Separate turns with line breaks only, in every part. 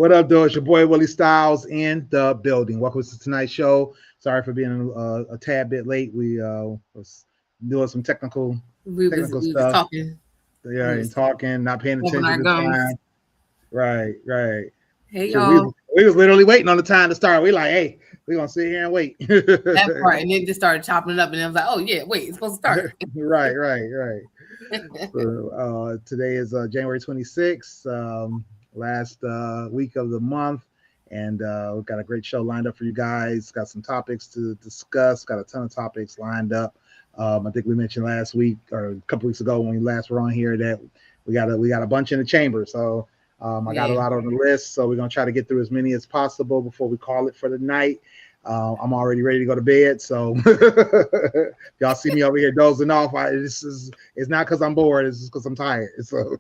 What up, though? It's your boy Willie Styles in the building. Welcome to tonight's show. Sorry for being a tad bit late. We was doing some technical
We was
stuff.
talking.
Yeah,
We
and
was
talking, not paying
bumping
attention
our
to
gums.
time. Right.
Hey
So we
y'all,
we was literally waiting on the time to start. We like, hey, we gonna sit here and wait.
that part, and then just started chopping it up, and then I was like, oh yeah, wait, it's supposed to start.
Right. So today is January 26th, last week of the month, and we've got a great show lined up for you guys. Got some topics to discuss. Got a ton of topics lined up. I think we mentioned last week or a couple weeks ago when we last were on here that we got a bunch in the chamber. So I got a
Yeah,
lot on the list. So we're gonna try to get through as many as possible before we call it for the night. I'm already ready to go to bed, so y'all see me over here dozing off. It's not because I'm bored; it's just because I'm tired. So,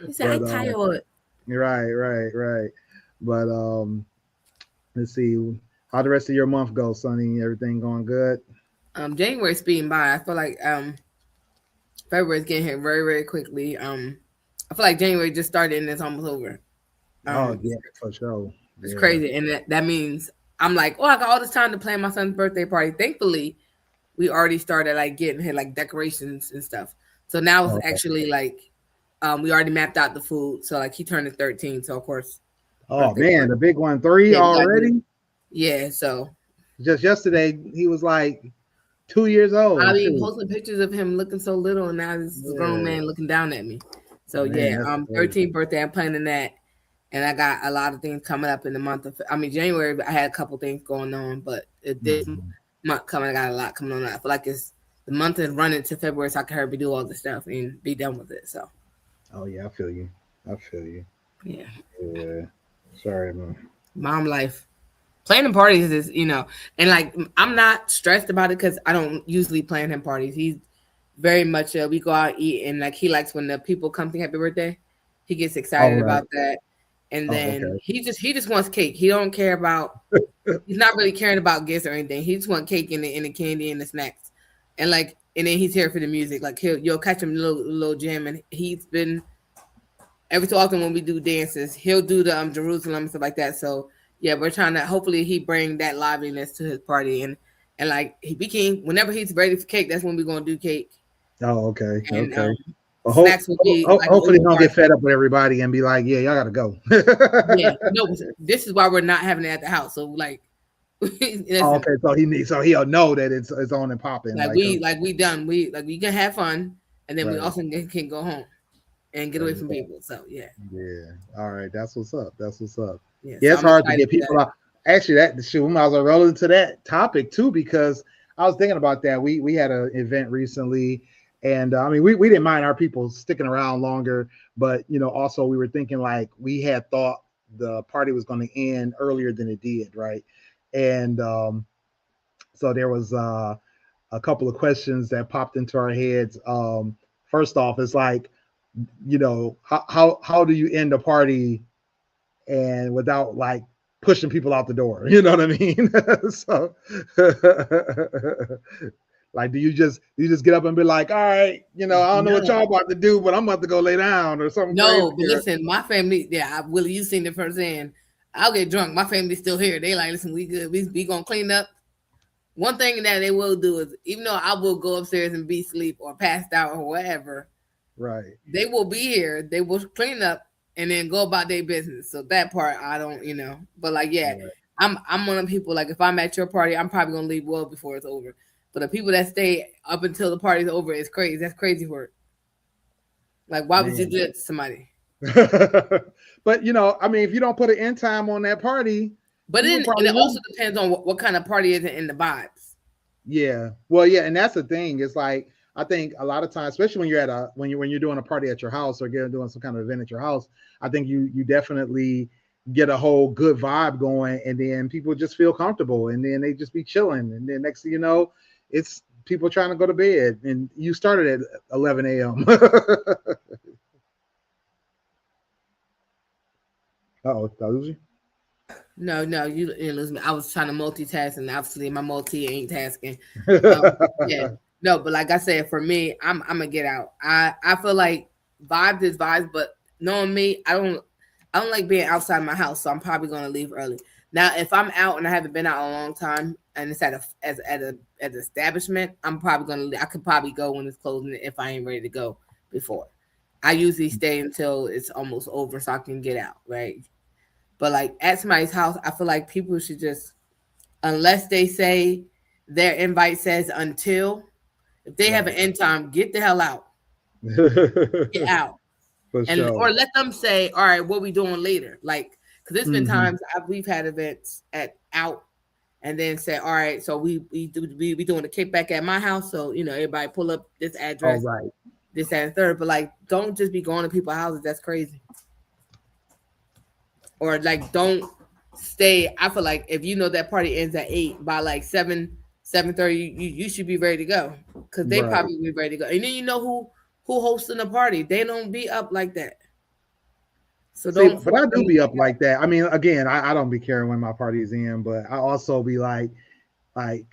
he said I
but
tired.
right. But let's see how the rest of your month goes, Sonny. Everything going good?
January's speeding by. I feel like February's getting here very very quickly. I feel like January just started and it's almost over.
Oh
It's,
yeah, for sure.
it's
Yeah.
crazy, and that means I'm like, oh, I got all this time to plan my son's birthday party. Thankfully, we already started like getting here like decorations and stuff. So now it's
Okay.
actually like we already mapped out the food. So like he turned 13, so of course
Oh
birthday
man,
party.
the big one, three
Yeah, we got to do.
already.
Yeah, so
Just yesterday, he was like 2 years
I
old.
mean
Shoot.
posting pictures of him looking so little, and now this is a grown
Yeah,
man looking down at me. So
man,
yeah,
that's crazy.
13th birthday. I'm planning that, and I got a lot of things coming up in the month of. I mean January, I had a couple things going on, but this
Mhm.
month coming, I got a lot coming on. I feel like it's the month is running to February, so I can hurry do all this stuff and be done with it. So
Oh yeah, I feel you. I feel you.
yeah,
Yeah. Sorry, man.
mom life. Planning parties is, and like I'm not stressed about it because I don't usually plan him parties. He's very much we go out eat and like he likes when the people come sing happy birthday. He gets
All
excited
right.
about that, and
Oh,
then
okay.
he just wants cake. He don't care about. He's not really caring about gifts or anything. He just want cake and the candy and the snacks, and then he's here for the music. Like you'll catch him in a little gym, and he's been every so often when we do dances, he'll do the Jerusalem and stuff like that. So yeah, we're trying to hopefully he bring that liveliness to his party and like he became whenever he's ready for cake, that's when we're gonna do cake
Oh, okay.
and
Okay. Well,
snacks will be like an
hopefully,
open
he don't
bar.
get fed up with everybody and be like, "Yeah, y'all gotta go."
Yeah, no, this is why we're not having it at the house. So like,
Oh,
listen,
okay. So he'll know that it's on and popping.
like
Like,
we done we can have fun and then we
right.
also can go home and get away from people. So yeah,
Yeah. All right. That's what's up. That's what's up.
yeah.
Yeah,
So
it's
I'm
hard to
excited
get
for that.
people out. Actually, that shoot, we might as well roll into that topic too because I was thinking about that. We had an event recently, and I mean, we didn't mind our people sticking around longer, but also we were thinking like we had thought the party was going to end earlier than it did, right? And so there was a couple of questions that popped into our heads. First off, it's like, how do you end a party and without like pushing people out the door? You know what I mean? So like do you just get up and be like, all right, I don't know what
No,
y'all about to do, but I'm about to go lay down or something crazy?
no, but listen, my family, yeah, Willie, you seen it firsthand. I'll get drunk. My family's still here. They like, listen, we good. We gonna clean up. One thing that they will do is, even though I will go upstairs and be asleep or passed out or whatever,
Right.
they will be here. They will clean up and then go about their business. So that part, I don't, But like, yeah,
Right.
I'm one of the people. Like, if I'm at your party, I'm probably gonna leave well before it's over. But the people that stay up until the party's over is crazy. That's crazy work. Like, why would you
Man.
do that to somebody?
But I mean, if you don't put an end time on that party,
But
people
then, and
probably
it
will.
also depends on what kind of party is in the vibes.
Yeah. Well, yeah, and that's the thing. It's like I think a lot of times, especially when you're at a when you're doing a party at your house or doing some kind of event at your house, I think you definitely get a whole good vibe going, and then people just feel comfortable, and then they just be chilling, and then next thing you know, it's people trying to go to bed, and you started at 11 a.m. Oh, did I lose you?
No, you didn't lose me. I was trying to multitask, and obviously my multi ain't tasking. Yeah, no, but like I said, for me, I'm gonna get out. I feel like vibes is vibes, but knowing me, I don't like being outside my house, so I'm probably gonna leave early. Now, if I'm out and I haven't been out in a long time, and it's at an establishment, I could probably go when it's closing if I ain't ready to go before. I usually stay until it's almost over so I can get out, right? But like at somebody's house, I feel like people should just, unless they say their invite says until, if they have an end time, get the hell out. Get out. Or let them say, all right, what we doing later? Like, because there's been times we've had events at out and then say, all right, so we doing a kickback at my house. So, everybody pull up this address, this, that, and third. But like, don't just be going to people's houses. That's crazy. Or like, don't stay. I feel like if that party ends at 8, by like 7:30, you should be ready to go, because they probably be ready to go. And then who hosting the party. They don't be up like that. So
but I do be up like that. I mean, again, I don't be caring when my party is in, but I also be like, I'm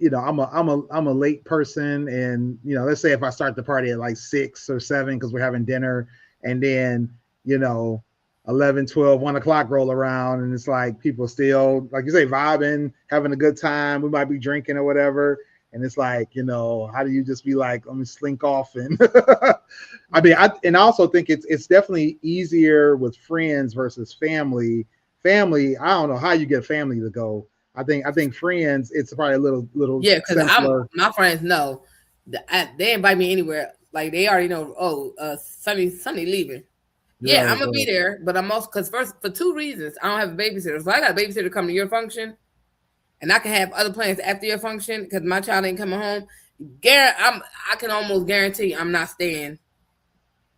a late person, and let's say if I start the party at like 6 or 7 because we're having dinner, and then 11, 12, 1 o'clock roll around, and it's like people still, like you say, vibing, having a good time. We might be drinking or whatever. And it's like, how do you just be like, let me slink off? And I mean, I also think it's definitely easier with friends versus family. Family, I don't know how you get family to go. I think friends, it's probably a little
because my friends know they invite me anywhere. Like they already know. Sunny leaving. Yeah, I'm gonna be there, but I'm also because for 2 reasons, I don't have a babysitter. So I got a babysitter come to your function. And I can have other plans after your function because my child ain't coming home. I can almost guarantee I'm not staying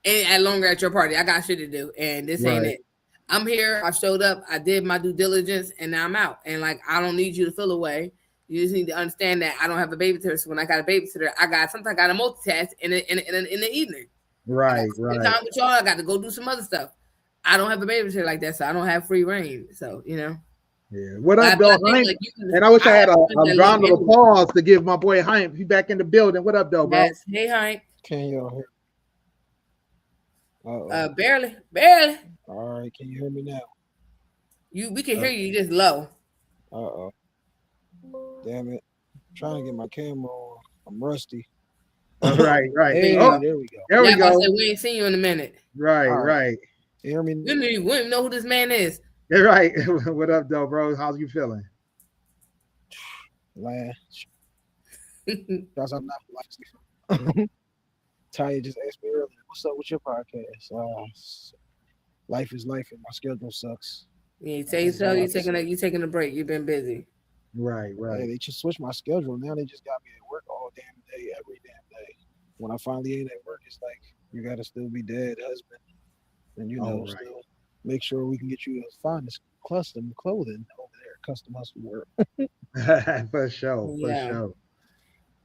any longer at your party. I got shit to do, and this ain't it. I'm here. I showed up. I did my due diligence, and now I'm out. And like, I don't need you to feel away. You just need to understand that I don't have a babysitter. So when I got a babysitter, sometimes I got to multitask in the evening.
Right.
Time with y'all, I got to go do some other stuff. I don't have a babysitter like that, so I don't have free reign. So
Yeah. What up, though, Hank? And I wish I had a round of applause to give my boy Hank. He's back in the building. What up, though, bro?
Yes. Hey, Hank.
Can y'all
hear? Barely.
All right. Can you hear me now?
We can hear you. Just low.
Damn it! I'm trying to get my camera on. I'm rusty.
Right.
Hey,
there
we go.
There we go.
We ain't seen you in a minute.
Right.
You hear me?
We don't even know who this man is.
Yeah, right. What up, though, bro? How's you feeling?
Lash. Because I'm not like Taya just asked me earlier, what's up with your podcast? Life is life, and my schedule sucks.
Yeah, you taking a break. You've been busy.
Right.
Yeah, they just switched my schedule. Now they just got me at work all damn day, every damn day. When I finally ain't at work, it's like you got to still be dead husband, and still make sure we can get you the finest custom clothing over there, custom hustle work.
For sure.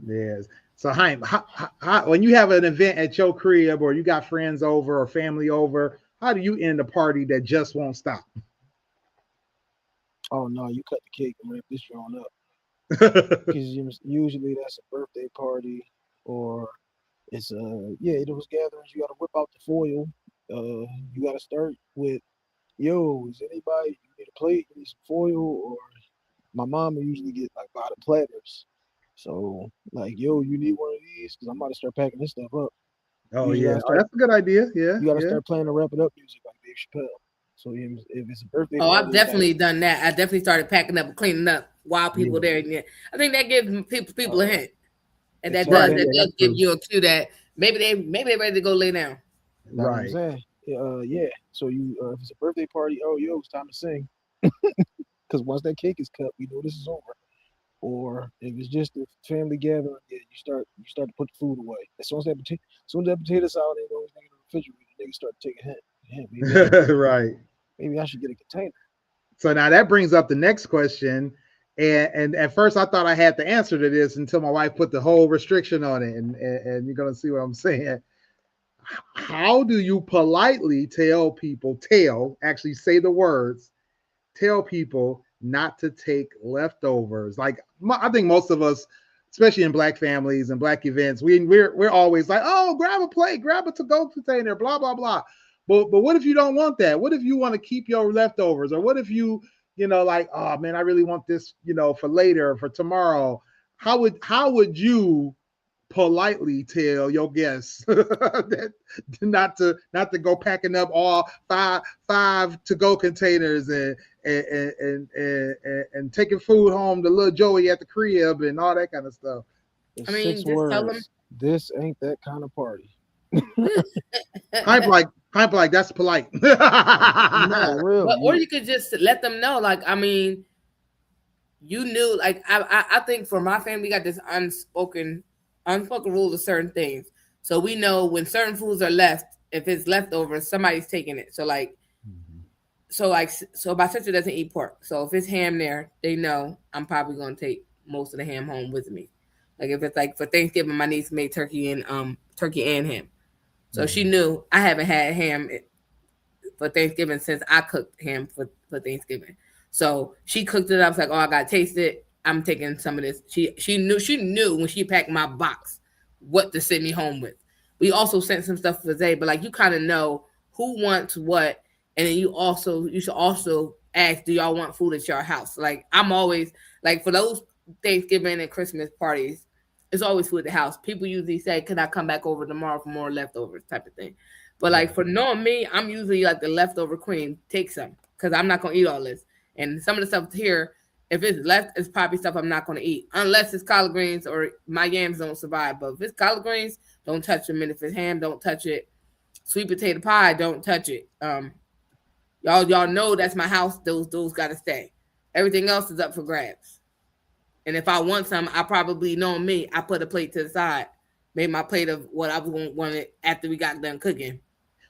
Yes. So, Haim, how, when you have an event at your crib, or you got friends over or family over, how do you end a party that just won't stop?
Oh no, you cut the cake and wrap this on up. Because usually that's a birthday party, or it's those gatherings. You got to whip out the foil. You got to start with, is anybody, you need a plate, you need some foil, or my mom will usually get like by the platters. So like, you need one of these, because I'm about to start packing this stuff up.
Oh yeah, that's a good idea. Yeah,
you got to start playing the wrap it up music like Dave Chappelle. So if it's a birthday,
I've definitely done that. I definitely started packing up and cleaning up while people there. Yeah, I think that gives people a hint, and that does give you a cue that maybe they're ready to go lay down.
Right. Yeah. So if it's a birthday party, it's time to sing. Because once that cake is cut, we know this is over. Or if it's just a family gathering, you start to put the food away. As soon as that potatoes out, they always in the refrigerator. Niggas start to take a hint.
Right.
Maybe I should get a container.
So now that brings up the next question. And at first I thought I had the answer to this until my wife put the whole restriction on it. And you're going to see what I'm saying. How do you politely tell people, say the words, tell people not to take leftovers? Like, I think most of us, especially in Black families and Black events, we're always like, oh, grab a plate, grab a to-go container, blah, blah, blah. but what if you don't want that? What if you want to keep your leftovers, or what if you like, oh man, I really want this, for later, for tomorrow. How would you politely tell your guests that not to go packing up all five to go containers and taking food home to little Joey at the crib and all that kind of stuff?
It's
I mean,
6
just tell them.
words. This ain't that kind of party.
I'm like that's polite.
No, really.
Or you could just let them know, like, I mean, you knew, like, I think for my family, we got this unspoken rules of certain things. So we know when certain foods are left, if it's leftover, somebody's taking it. So like, so my sister doesn't eat pork. So if it's ham there, they know I'm probably going to take most of the ham home with me. Like if it's like for Thanksgiving, my niece made turkey and ham. So she knew I haven't had ham for Thanksgiving since I cooked ham for Thanksgiving. So she cooked it up. I was like, oh, I got to taste it. I'm taking some of this. She knew when she packed my box what to send me home with. We also sent some stuff for Zay, but like you kind of know who wants what, and then you should also ask, do y'all want food at your house? Like I'm always like for those Thanksgiving and Christmas parties, it's always food at the house. People usually say, "Can I come back over tomorrow for more leftovers?" type of thing. But like for knowing me, I'm usually like the leftover queen. Take some because I'm not gonna eat all this. And some of the stuff here, if it's left, it's probably stuff I'm not gonna eat unless it's collard greens or my yams don't survive. But if it's collard greens, don't touch them. And if it's ham, don't touch it. Sweet potato pie, don't touch it. Y'all know that's my house. Those gotta stay. Everything else is up for grabs. And if I want some, I probably know me. I put a plate to the side, made my plate of what I was going to want it after we got done cooking.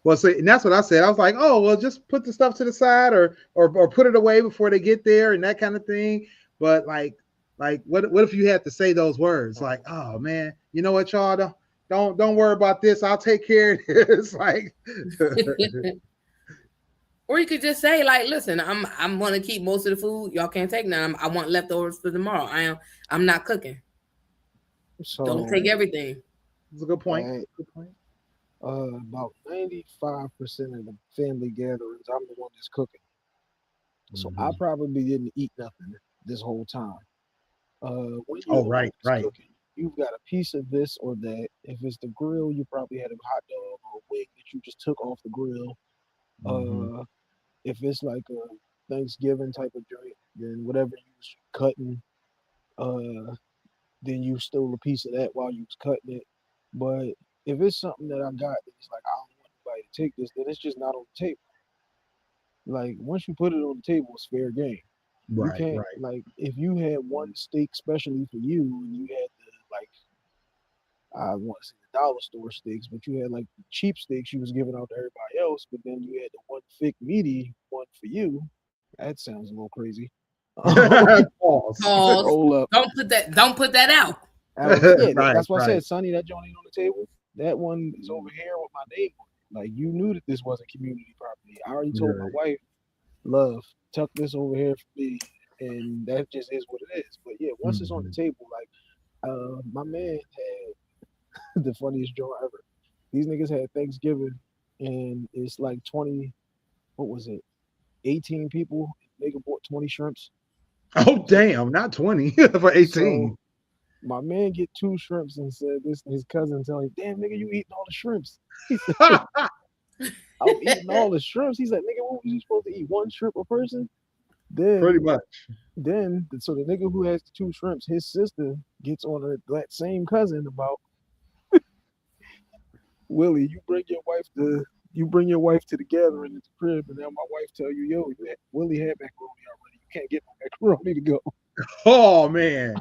Well, see, and that's what I said. I was like, oh, well, just put the stuff to the side or put it away before they get there and that kind of thing. But like what if you had to say those words? Like, oh man, you know what, y'all, don't worry about this. I'll take care of this. Like,
or you could just say, like, listen, I'm gonna keep most of the food. Y'all can't take none. I want leftovers for tomorrow. I'm not cooking. So don't take everything.
That's a good point. Good point.
About 95% of the family gatherings, I'm the one that's cooking. So I probably didn't eat nothing this whole time. When you're cooking, you've got a piece of this or that. If it's the grill, you probably had a hot dog or a wing that you just took off the grill. If it's like a Thanksgiving type of joint, then whatever you was cutting, then you stole a piece of that while you was cutting it. But if it's something that I got that's like I don't want anybody to take this, then it's just not on the table. Like once you put it on the table, it's fair game. You can't like if you had one steak specially for you and you had the like I want to say the dollar store steaks, but you had like the cheap steaks you was giving out to everybody else, but then you had the one thick meaty one for you. That sounds a little crazy.
Pause. Hold up. Don't put that out.
That's why I said, Sonny, that joint ain't on the table. That one is over here with my name on it. Like you knew that this wasn't community property. I already told my wife, love, tuck this over here for me, and that just is what it is. But yeah, once it's on the table, like my man had the funniest joint ever. These niggas had Thanksgiving and it's like 20, what was it? 18 people. Nigga bought 20 shrimps.
Oh damn, not 20 for 18.
So, my man get 2 shrimps and said this his cousin tell him, damn nigga, you eating all the shrimps. He said, I'm eating all the shrimps. He's like, nigga, what was you supposed to eat? 1 shrimp a person? Then
pretty much.
Then so the nigga who has the 2 shrimps, his sister gets on that same cousin about Willie, you bring your wife to the gathering at the crib, and then my wife tell you, yo, Willie had macaroni already. You can't get no macaroni to go.
Oh man.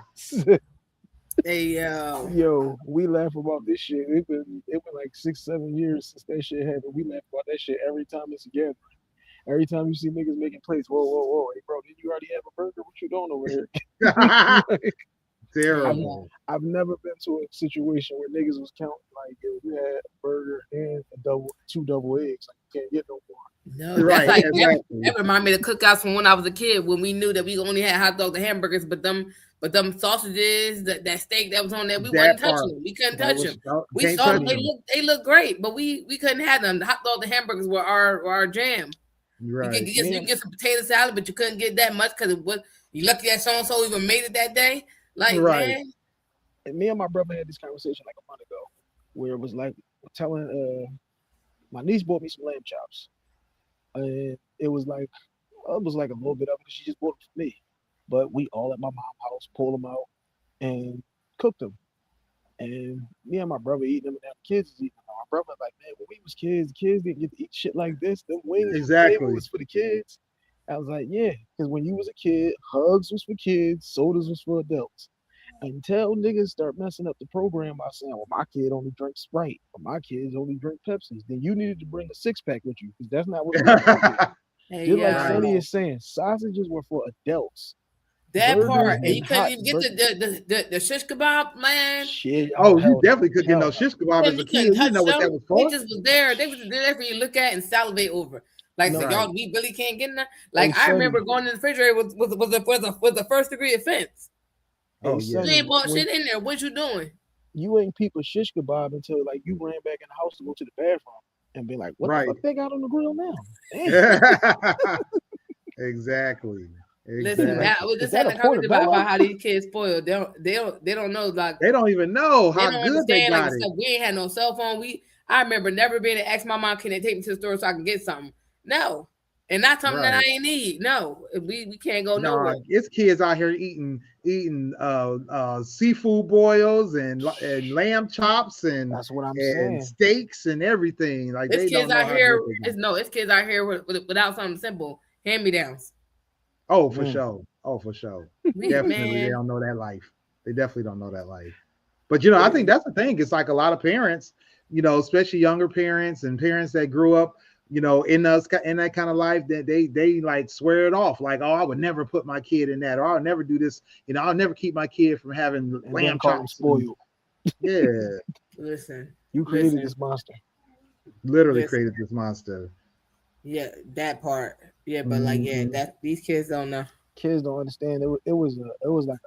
Hey
yo, we laugh about this shit. It been like 6-7 years since that shit happened. We laugh about that shit every time it's a gathering. Every time you see niggas making plates, whoa, hey bro, did you already have a burger? What you doing over here?
Terrible.
I've never been to a situation where niggas was counting like yo, you had a burger and 2 double eggs. Like you can't get no more.
No,
Right,
that's like
exactly.
that remind me of cookouts from when I was a kid when we knew that we only had hot dogs and hamburgers, but them sausages, that steak that was on there, we
That
wasn't
part.
touching them. We couldn't
That
touch
was
them.
No,
We
can't
saw
touch
them.
them.
They look great, but we couldn't have them. The hot dogs and hamburgers were our jam.
Right.
You can get some potato salad, but you couldn't get that much because it was you lucky that so and so even made it that day. Like
Right.
man,
and me and my brother had this conversation like a month ago, where it was like telling my niece bought me some lamb chops, and it was like a little bit of it because she just bought them for me, but we all at my mom's house pulled them out and cooked them, and me and my brother eating them, and now the kids is eating them. My brother was like, man, when we was kids, the kids didn't get to eat shit like this. Them wings
Exactly.
was for the kids. I was like, yeah, because when you was a kid, hugs was for kids, sodas was for adults. Until niggas start messing up the program by saying, well, my kid only drinks Sprite, or my kids only drink Pepsis, then you needed to bring a six-pack with you, because that's not what we're doing.
hey,
Just like
yo,
Sonny is saying, sausages were for adults.
that
burgers
part, and you
and
couldn't
hot
even get the shish kebab, man.
Shit.
Oh, you
hell no.
definitely could get
Hell
no
no.
shish kebab as a
You
kid.
couldn't
You
touch
didn't know what that
them.
was
They
for.
just was there. They was there for you to look at and salivate over. Like
No.
so,
Right.
y'all, we really can't get in there. Like
Hey,
I
Sonny.
remember going in the refrigerator was a first degree offense.
Oh,
Hey,
yeah.
You
Sonny,
ain't bought
when
shit in there. What you doing?
you ain't people shish kebab until like you ran back in the house to go to the bathroom and be like, what
Right.
the fuck they got on the grill now? Damn.
Exactly.
Listen,
Exactly.
I was
Is
just
that
having
a
a conversation about
portobello?
how these kids spoiled. They don't know like
They don't even know
they
how
don't
good they
understand like
got
the
it.
stuff. We ain't had no cell phone. I remember never being to ask my mom, can they take me to the store so I can get something? No. And not something that
Right.
I ain't need. No. We can't go
Nah,
nowhere.
it's kids out here eating seafood boils and lamb chops and
That's what I'm saying.
steaks and everything. Like
It's
they
kids
don't know
out
how
here.
good they got it.
It's kids out here without something simple. Hand me downs.
Oh, for
Mm.
sure. Oh, for sure. Definitely, they
Man.
don't know that life. They definitely don't know that life. But you know, I think that's the thing. It's like a lot of parents, you know, especially younger parents and parents that grew up, you know, in that kind of life, that they like swear it off, like, oh, I would never put my kid in that, or I'll never do this. You know, I'll never keep my kid from having
And then
lamb
call them
chops.
spoiled.
Yeah,
Listen.
You created
Listen.
this monster.
literally
Listen.
created this monster.
Yeah, that part. Yeah, but like yeah,
Mhm.
that these kids don't know.
Kids don't understand. It was like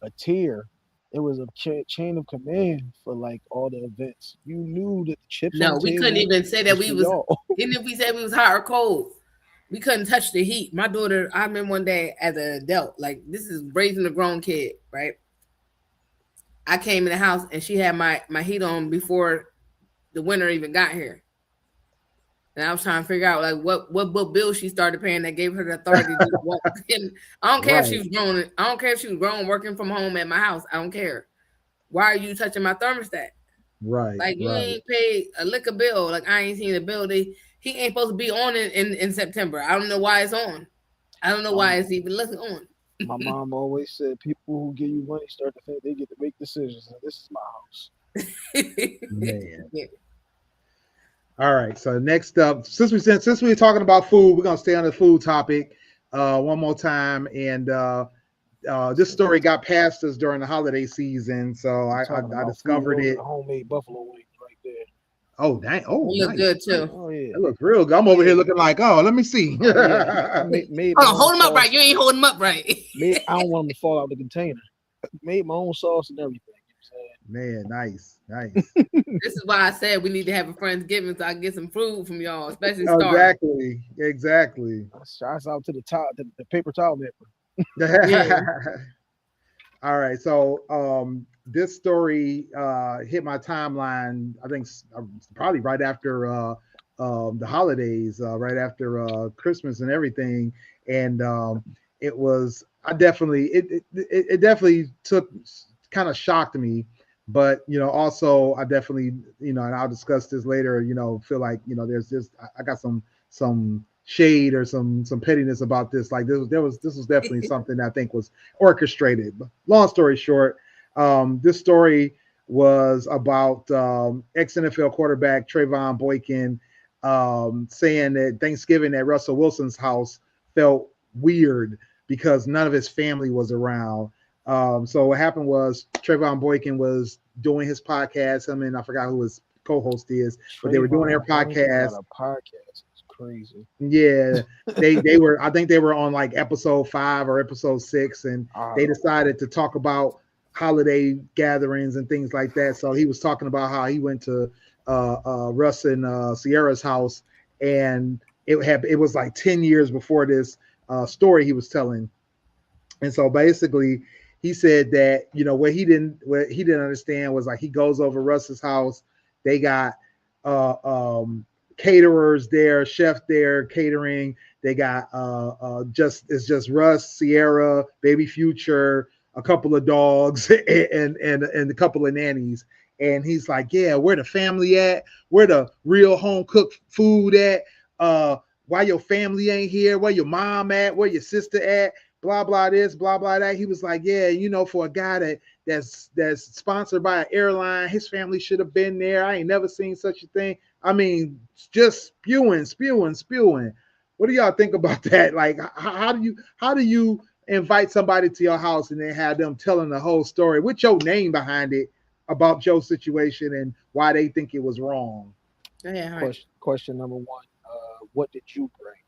a tier. It was a chain of command for like all the events. You knew that the chips on
No,
the
we couldn't
table
even say that we
for
was
y'all.
even if we said we was hot or cold, we couldn't touch the heat. My daughter, I remember one day as an adult, like this is raising a grown kid, right? I came in the house and she had my heat on before the winter even got here. And I was trying to figure out like what bill she started paying that gave her the authority to walk in. I don't care if she was grown. I don't care if she was grown working from home at my house. I don't care. Why are you touching my thermostat?
Right.
Like you
right.
ain't paid a liquor bill. Like I ain't seen the bill. He ain't supposed to be on in September. I don't know why it's on. I don't know why it's even looking on.
My mom always said people who give you money start to think they get to make decisions. And this is my house.
Man. All right. So next up, since we were talking about food, we're gonna stay on the food topic one more time. And this story got past us during the holiday season, so I discovered it.
Homemade buffalo wings right there.
Oh dang! Oh,
It look
nice.
good too.
Oh yeah.
That looks real good. I'm over here looking like, oh, let me see.
Oh, yeah. I made
Oh, hold him up right. You ain't holding him up right.
I don't want him to fall out of the container. Made my own sauce and everything.
Man, nice.
This is why I said we need to have a Friendsgiving so I can get some food from y'all, especially Star.
Exactly.
Shouts out to the paper towel nipper.
Yeah.
All right. So this story hit my timeline, I think probably right after the holidays, right after Christmas and everything. And it definitely kind of shocked me. But also I definitely, and I'll discuss this later, feel like, there's this, I got some shade or some pettiness about this. Like this was definitely something that I think was orchestrated. But long story short, this story was about ex-NFL quarterback Trayvon Boykin saying that Thanksgiving at Russell Wilson's house felt weird because none of his family was around. So what happened was Trayvon Boykin was doing his podcast. I mean, I forgot who his co-host is, but they were doing their podcast.
crazy.
Yeah, they were. I think they were on like episode 5 or episode 6, and they decided to talk about holiday gatherings and things like that. So he was talking about how he went to Russ and Sierra's house, and it was like 10 years before this story he was telling. And so basically, he said that what he didn't understand was like he goes over Russ's house. They got caterers there, chef there, catering. They got just Russ, Sierra, Baby Future, a couple of dogs, and a couple of nannies. And he's like, yeah, where the family at? Where the real home cooked food at? Why your family ain't here? Where your mom at? Where your sister at? Blah blah this, blah blah that. He was like, yeah, for a guy that's sponsored by an airline, his family should have been there. I ain't never seen such a thing. I mean, just spewing. What do y'all think about that? Like, how do you invite somebody to your house and then have them telling the whole story with your name behind it about your situation and why they think it was wrong?
Yeah.
Question number 1: what did you bring,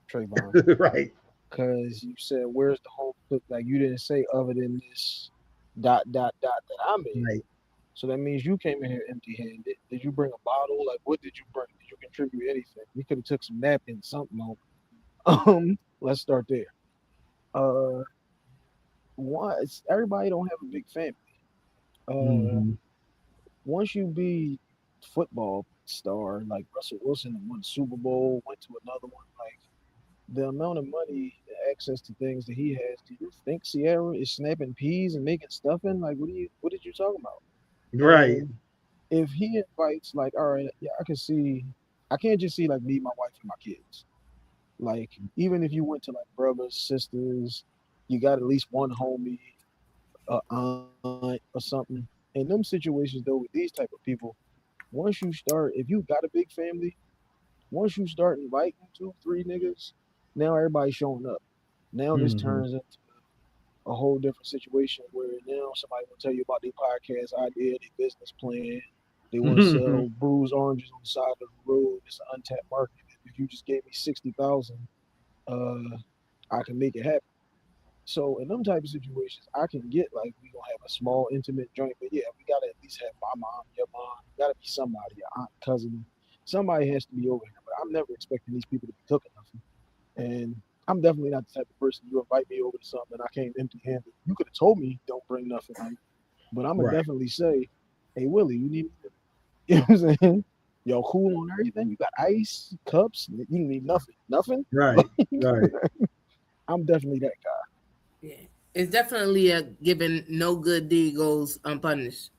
Trayvon?
Right.
Because you said, where's the home cook? Like, you didn't say other than this ... that I made.
Right.
So that means you came in here empty-handed. Did you bring a bottle? Like, what did you bring? Did you contribute anything? You could have took some napkins, something on. Let's start there. Everybody don't have a big family. Once you be football star like Russell Wilson and won the Super Bowl, went to another one, like, the amount of money, the access to things that he has, do you think Sierra is snapping peas and making stuffing? Like, what did you talk about?
Right.
And if he invites, like, all right, yeah, I can't just see like me, my wife, and my kids. Like, even if you went to like brothers, sisters, you got at least one homie, aunt or something. In them situations though, with these type of people, if you got a big family, once you start inviting 2-3 niggas, now everybody's showing up. Now this turns into a whole different situation where now somebody will tell you about their podcast idea, their business plan. They want to sell bruised oranges on the side of the road. It's an untapped market. If you just gave me 60,000, I can make it happen. So in them type of situations, I can get like we gonna have a small intimate joint, but yeah, we gotta at least have my mom, your mom, gotta be somebody, your aunt, cousin. Somebody has to be over here, but I'm never expecting these people to be cooking nothing. And I'm definitely not the type of person you invite me over to something and I came empty-handed. You could have told me don't bring nothing, like, but I'm gonna definitely say, hey Willie, you need, you know what I'm saying? Y'all cool on everything? You got ice, cups, you need nothing. Nothing?
Right. Right.
I'm definitely that guy.
Yeah. It's definitely a given no good deed goes unpunished.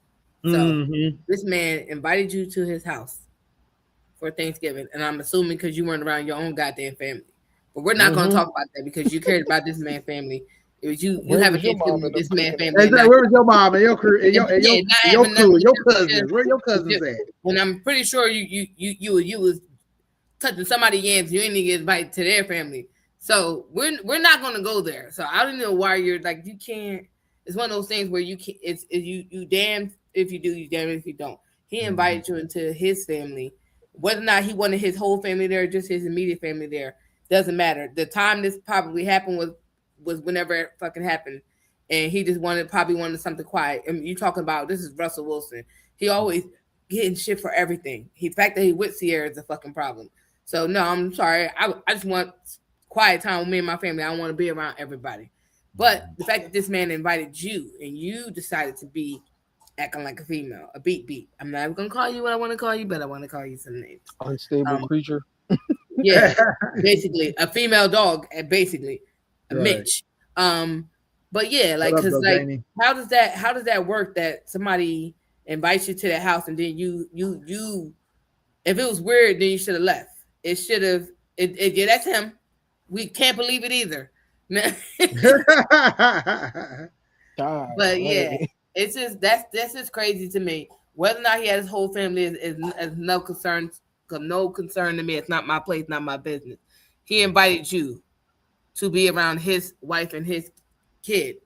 So this man invited you to his house for Thanksgiving, and I'm assuming because you weren't around your own goddamn family. But we're not going to talk about that because you cared about this man's family. It was you have a Thanksgiving with this man's family.
Exactly. Where was your mom and your crew and your crew, your cousins? Where your cousins at?
And I'm pretty sure you was touching somebody's yams. You ain't even get invited to their family. So we're not going to go there. So I don't know why you're like, you can't. It's one of those things where you can't. It's you damn if you do, you damn if you don't. He invited you into his family, whether or not he wanted his whole family there, or just his immediate family there, doesn't matter. The time this probably happened was whenever it fucking happened, and he just probably wanted something quiet. I mean, you talking about this is Russell Wilson. He always getting shit for everything. The fact that he with Sierra is a fucking problem. So no, I'm sorry. I just want quiet time with me and my family. I don't want to be around everybody. But the fact that this man invited you and you decided to be acting like a female, a beat. I'm not even gonna call you what I want to call you, but I want to call you some names.
Unstable creature.
Yeah, basically a female dog, basically a Mitch. But yeah, like because like Jamie? how does that work? That somebody invites you to their house and then you if it was weird, then you should have left. It should have. Yeah, that's him. We can't believe it either. But yeah, it's just that's just crazy to me. Whether or not he had his whole family is no concern to me. It's not my place, not my business. He invited you to be around his wife and his kid,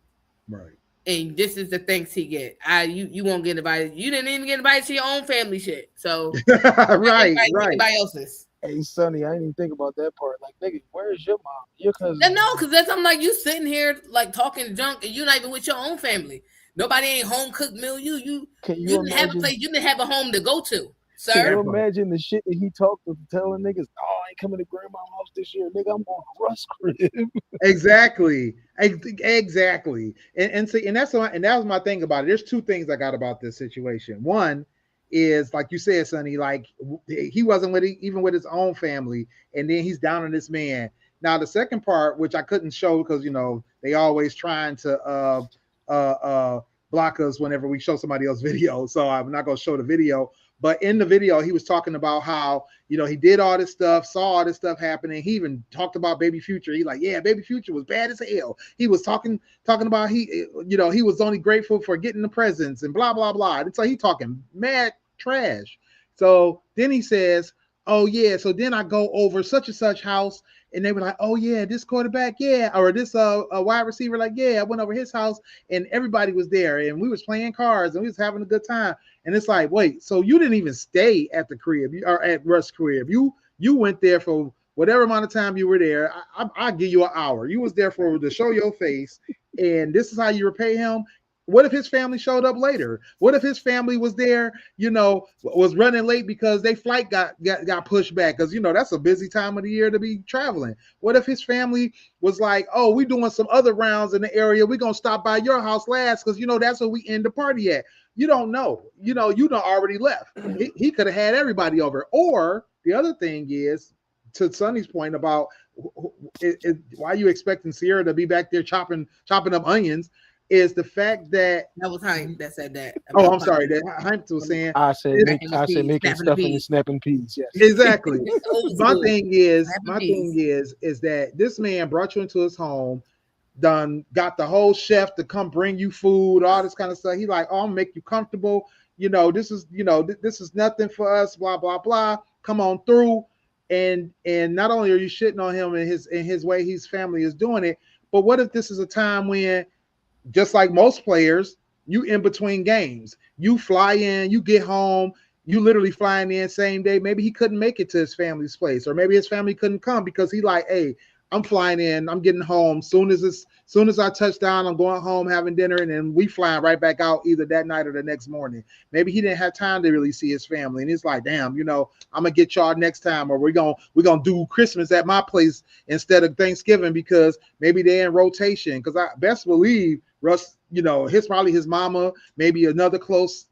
right?
And this is the thanks he get. You won't get invited. You didn't even get invited to your own family shit. So
right.
Anybody else's.
Hey, Sonny, I didn't even think about that part. Like, nigga, where's your mom? Your cousin?
No, because I'm like, you sitting here like talking junk, and you're not even with your own family. Nobody ain't home cooked meal. You
Can
you
you
didn't have a
imagine?
place. You didn't have a home to go to,
Can
sir.
you imagine the shit that he talked to telling niggas? Oh, I ain't coming to grandma's house this year, nigga. I'm going to Russ crib.
Exactly. Exactly. And see, and that was my thing about it. There's two things I got about this situation. One is like you said, Sonny, like he wasn't even with his own family, and then he's down on this man. Now the second part, which I couldn't show because they always trying to block us whenever we show somebody else's video, so I'm not gonna show the video. But in the video, he was talking about how, he did all this stuff, saw all this stuff happening. He even talked about Baby Future. He like, yeah, Baby Future was bad as hell. He was talking about he was only grateful for getting the presents and blah, blah, blah. And so he talking mad trash. So then he says, oh, yeah. So then I go over such and such house, and they were like, oh, yeah, this quarterback, yeah. Or this a wide receiver, like, yeah, I went over his house, and everybody was there, and we was playing cards, and we was having a good time. And it's like, wait, so you didn't even stay at the crib or at Russ' crib. You went there for whatever amount of time you were there. I'll give you an hour. You was there to show your face, and this is how you repay him. What if his family showed up later? What if his family was there, was running late because their flight got pushed back? Because, that's a busy time of the year to be traveling. What if his family was like, oh, we doing some other rounds in the area. We're going to stop by your house last because, that's where we end the party at. You don't know. You done already left. He could have had everybody over. Or the other thing is, to Sonny's point about why you expecting Sierra to be back there chopping up onions, is the fact that
was Hank that said that.
Oh, I'm sorry. That Hank was saying.
I said making stuffing and snapping peas. Yes,
exactly. my thing is that this man brought you into his home, got the whole chef to come bring you food, all this kind of stuff. He like, oh, I'll make you comfortable. This is nothing for us. Blah blah blah. Come on through. And not only are you shitting on him in his way his family is doing it, but what if this is a time when, just like most players, you in between games, you fly in, you get home, you literally flying in same day. Maybe he couldn't make it to his family's place, or maybe his family couldn't come because he like, hey, I'm flying in, I'm getting home. Soon as I touch down, I'm going home, having dinner, and then we flying right back out either that night or the next morning. Maybe he didn't have time to really see his family, and he's like, damn, I'm gonna get y'all next time, or we're gonna do Christmas at my place instead of Thanksgiving because maybe they're in rotation. Because I best believe Russ, probably his mama, maybe another close,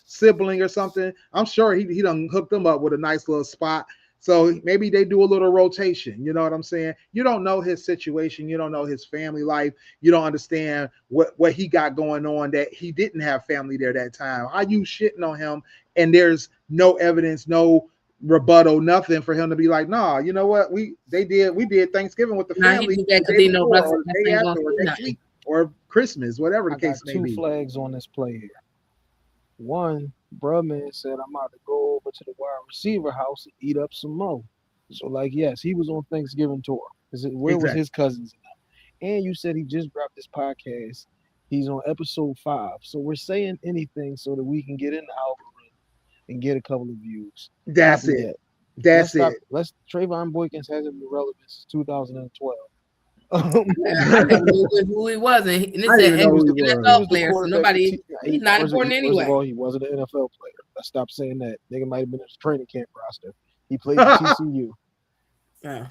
sibling or something. I'm sure he done hooked them up with a nice little spot. So maybe they do a little rotation. You know what I'm saying? You don't know his situation. You don't know his family life. You don't understand what he got going on, that he didn't have family there that time. How you shitting on him and there's no evidence, no rebuttal, nothing for him to be like, nah, you know what? We did Thanksgiving with the family the day after, or next week, or Christmas, whatever the case may be.
Two flags on this play here. One, bruh man said, I'm about to go over to the wide receiver house and eat up some more. So, like, yes, he was on Thanksgiving tour. Where was his cousins? And you said he just dropped this podcast. He's on episode 5. So we're saying anything so that we can get in the algorithm and get a couple of views.
That's it. That's it.
Trayvon Boykins hasn't been relevant since 2012.
I didn't know who he was, and it said he was an NFL player, so he's not important anyway.
First of all, he wasn't an NFL player. Let's stop saying that. Nigga might have been in his training camp roster. He played for TCU.
Yeah.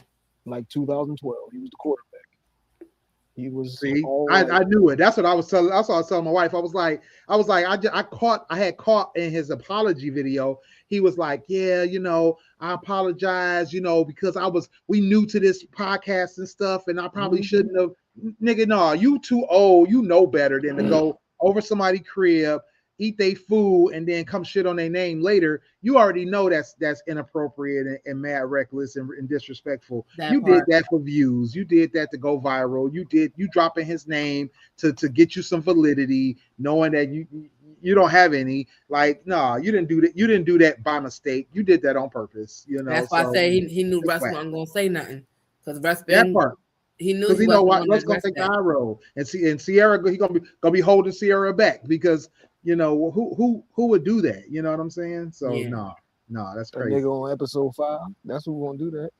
Like 2012. He was the quarterback. He was.
See, I knew it. That's what I was telling. That's what I was telling my wife. I had caught in his apology video. He was like, yeah, I apologize, because we new to this podcast and stuff, and I probably shouldn't have. Nigga, no, you too old. You know better than to go over somebody's crib, eat their food, and then come shit on their name later. You already know that's inappropriate and mad reckless and disrespectful. Did that for views. You did that to go viral. You dropping his name to get you some validity, knowing that you don't have any. Like, no, you didn't do that. You didn't do that by mistake. You did that on purpose.
That's why I say he knew Russ wasn't gonna say nothing, because Russ
that part.
He knew
because he know what Russ gonna take the high road, and Sierra he gonna be holding Sierra back because who would do that? You know what I'm saying? So no, No, that's
That
crazy.
nigga on episode 5. That's who gonna do that.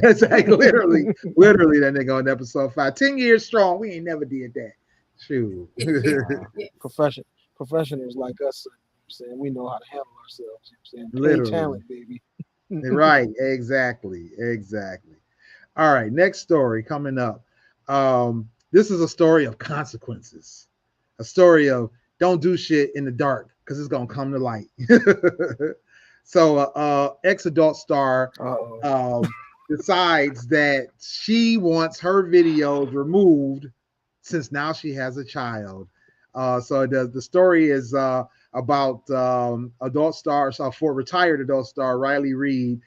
Exactly. Literally that nigga on episode 5. 10 years strong. We ain't never did that. Shoot.
Professionals like us, you know what I'm saying, we know how to handle ourselves. You know what I'm saying, play
Literally.
talent, baby.
Right. Exactly. All right. Next story coming up. This is a story of consequences. A story of don't do shit in the dark because it's gonna come to light. So ex-adult star decides that she wants her videos removed since now she has a child. So the story is about retired adult star Riley Reid.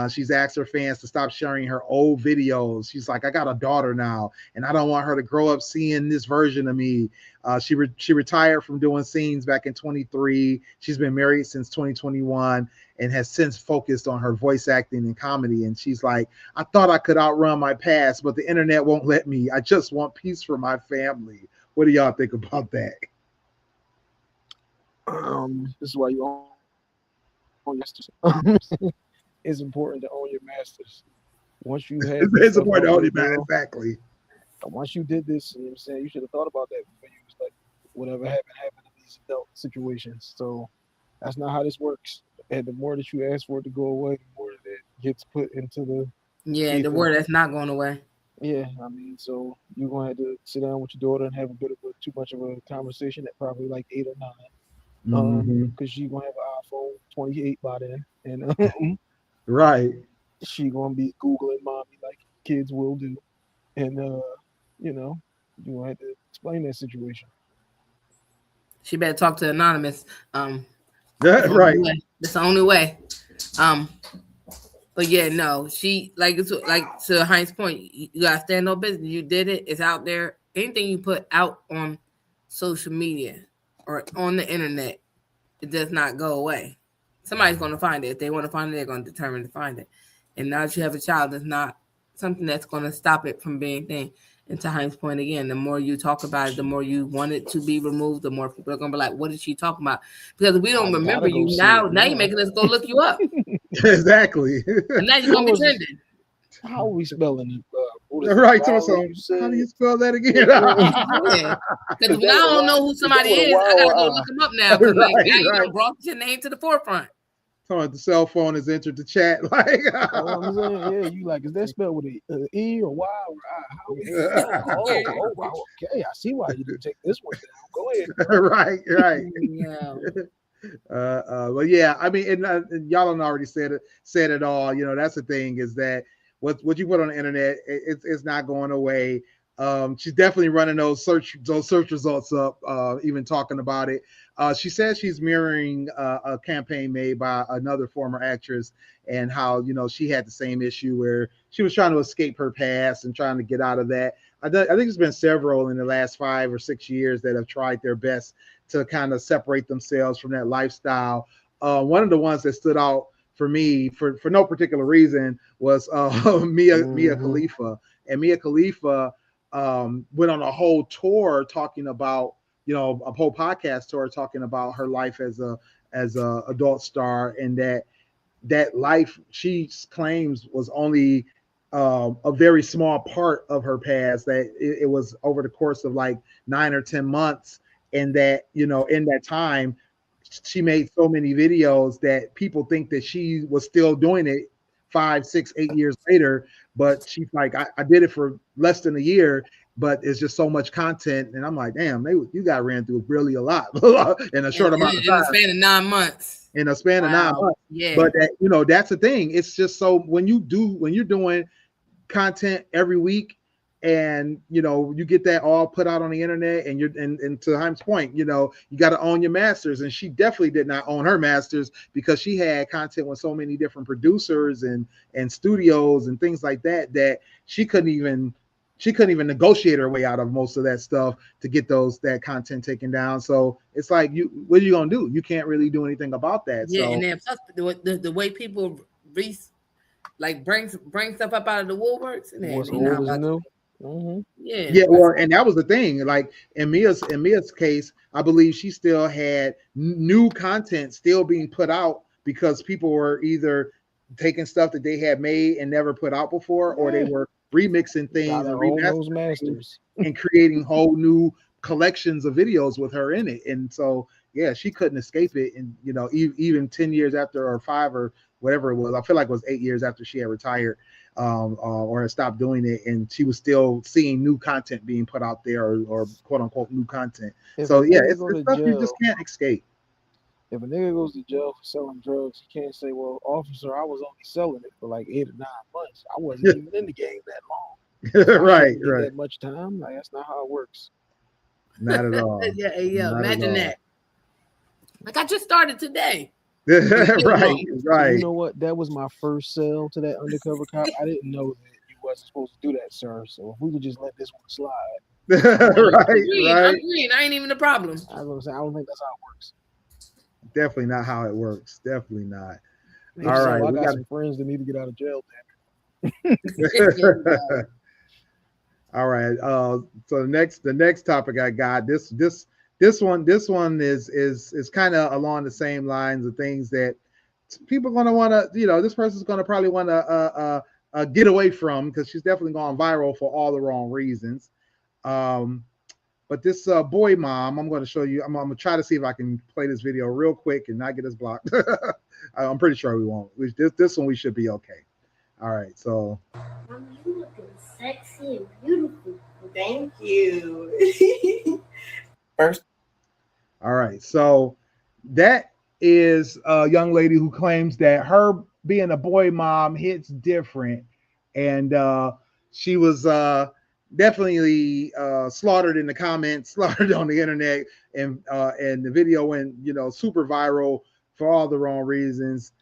She's asked her fans to stop sharing her old videos. She's like, I got a daughter now, and I don't want her to grow up seeing this version of me. She retired from doing scenes back in 23. She's been married since 2021 and has since focused on her voice acting and comedy. And she's like, I thought I could outrun my past, but the internet won't let me. I just want peace for my family. What do y'all think about that?
This is why you own your it's important to own your masters. Once you have
it's important to own your masters, exactly.
Once you did this, you know what I'm saying, you should have thought about that before you was like, whatever happened in these adult situations. So that's not how this works. And the more that you ask for it to go away, the more that it gets put into the
the word that's not going away.
Yeah, I mean, so you're gonna have to sit down with your daughter and have a bit of too much of a conversation at probably like 8 or 9. Because she's gonna have an iPhone 28 by then, and
right,
she gonna be Googling mommy like kids will do, and you know, you gonna have to explain that situation.
She better talk to Anonymous.
Right,
that's the only way. But yeah, no, she like to Heinz point, you gotta stand on business. You did it, it's out there. Anything you put out on social media or on the internet, it does not go away. Somebody's gonna find it. If they want to find it, they're gonna determine to find it. And now that you have a child, it's not something that's gonna stop it from being a thing. And to Heinz point again, the more you talk about it, the more you want it to be removed, the more people are gonna be like, what is she talking about? Because we don't remember you now. Now you're making us go look you up.
Exactly.
And now you're gonna be trending.
How are we spelling it?
Right. So how do you spell that again?
Because now I don't know who somebody is. I gotta go look them up now. Now you brought your name to the forefront.
The cell phone is entered the chat. Like,
I'm saying, yeah, you like, is that spelled with an E or Y or I? Okay, I see why you didn't take this one down. Go ahead.
Right.
Yeah.
Well, yeah, I mean, and y'all don't already said it all. You know, that's the thing is that what you put on the internet, it's not going away. She's definitely running those search results up, even talking about it. She says she's mirroring a campaign made by another former actress and how, you know, she had the same issue where she was trying to escape her past and trying to get out of that. I think there's been several in the last 5 or 6 years that have tried their best to kind of separate themselves from that lifestyle. One of the ones that stood out for me for no particular reason was Mia Khalifa. And Mia Khalifa went on a whole tour talking about, you know, a whole podcast tour talking about her life as a adult star, and that life she claims was only a very small part of her past, that it was over the course of like 9 or 10 months, and that, you know, in that time she made so many videos that people think that she was still doing it 5, 6, 8 years later, but she's like, I did it for less than a year, but it's just so much content. And I'm like, damn, you got ran through really a lot in a short amount of time.
In a span of 9 months.
In a span of 9 months.
Yeah.
But that, you know, that's the thing. It's just so when you're doing content every week, and you know, you get that all put out on the internet, and and to Haim's point, you know, you got to own your masters. And she definitely did not own her masters, because she had content with so many different producers and studios and things like that she couldn't even negotiate her way out of most of that stuff to get that content taken down. So it's like, what are you gonna do? You can't really do anything about that.
Yeah,
so,
and then plus the way people bring stuff up out of the woodworks, and then
what's old is new.
Yeah.
Well, and that was the thing. Like in Mia's case, I believe she still had new content still being put out because people were either taking stuff that they had made and never put out before, or they were remixing things and
own those
remastering
masters
and creating whole new collections of videos with her in it. And so, yeah, she couldn't escape it. And, you know, even 10 years after, or 5 or whatever it was, I feel like it was 8 years after she had retired or had stopped doing it. And she was still seeing new content being put out there, or quote unquote new content. So yeah, it's stuff you just can't escape.
If a nigga goes to jail for selling drugs, he can't say, well, officer, I was only selling it for like 8 or 9 months. I wasn't even in the game that long.
Right.
That much time. Like, that's not how it works.
Not at all.
Yeah, imagine that. Like, I just started today.
Right.
So you know what? That was my first sell to that undercover cop. I didn't know that you wasn't supposed to do that, sir. So if we could just let this one slide.
Right.
I'm green. I ain't even a problem.
I was gonna say, I don't think that's how it works.
Definitely not how it works. Definitely not.
All right, I got some friends that need to get out of jail.
All right. So the next topic I got, this one is kind of along the same lines of things that people are going to want to, you know, this person's going to probably want to get away from, because she's definitely gone viral for all the wrong reasons. But this boy mom, I'm going to show you. I'm going to try to see if I can play this video real quick and not get us blocked. I'm pretty sure we won't. This one we should be okay. All right, so.
Mom, you looking sexy and beautiful. Thank you.
First.
All right, so that is a young lady who claims that her being a boy mom hits different, and she was definitely slaughtered in the comments, slaughtered on the internet, and the video went, you know, super viral for all the wrong reasons.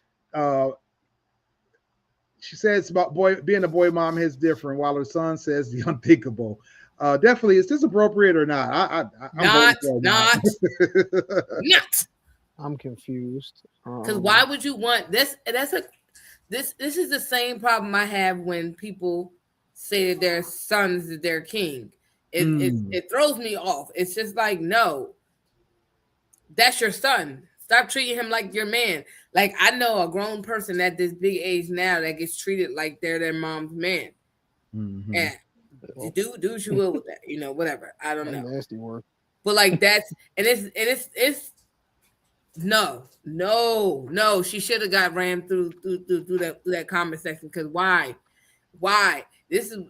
She says about being a boy mom is different, while her son says the unthinkable. Definitely, is this appropriate or not?
I'm not.
I'm confused.
Because why would you want this? This is the same problem I have when people say that their sons is their king. It throws me off. It's just like, no, that's your son. Stop treating him like your man. Like, I know a grown person at this big age now that gets treated like they're their mom's man. Mm-hmm. And do what you will with that, you know, whatever. I don't know.
Nasty word.
But like it's no. She should have got rammed through that comment section. Because why? This is,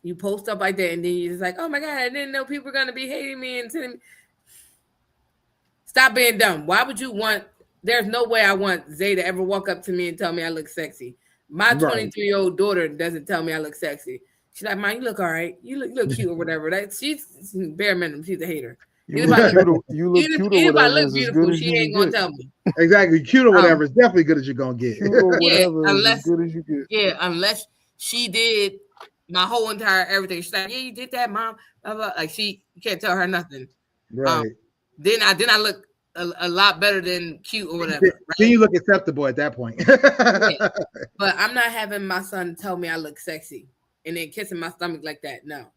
you post up like that and then you're just like, oh my God, I didn't know people were gonna be hating me and sending me. Stop being dumb. Why would you want? There's no way I want Zay to ever walk up to me and tell me I look sexy. My 23-year-old daughter doesn't tell me I look sexy. She's like, "Mom, you look all right. You look cute or whatever." She's bare minimum. She's a hater.
You look cute or whatever.
Beautiful, she ain't gonna tell me.
Exactly, cute or whatever is definitely good as you're gonna get.
Unless she did my whole entire everything. She's like, "Yeah, you did that, Mom." Blah, blah. Like, you can't tell her nothing.
Right.
Then I look a lot better than cute or whatever. Right?
Then you look acceptable at that point.
Yeah. But I'm not having my son tell me I look sexy and then kissing my stomach like that. No.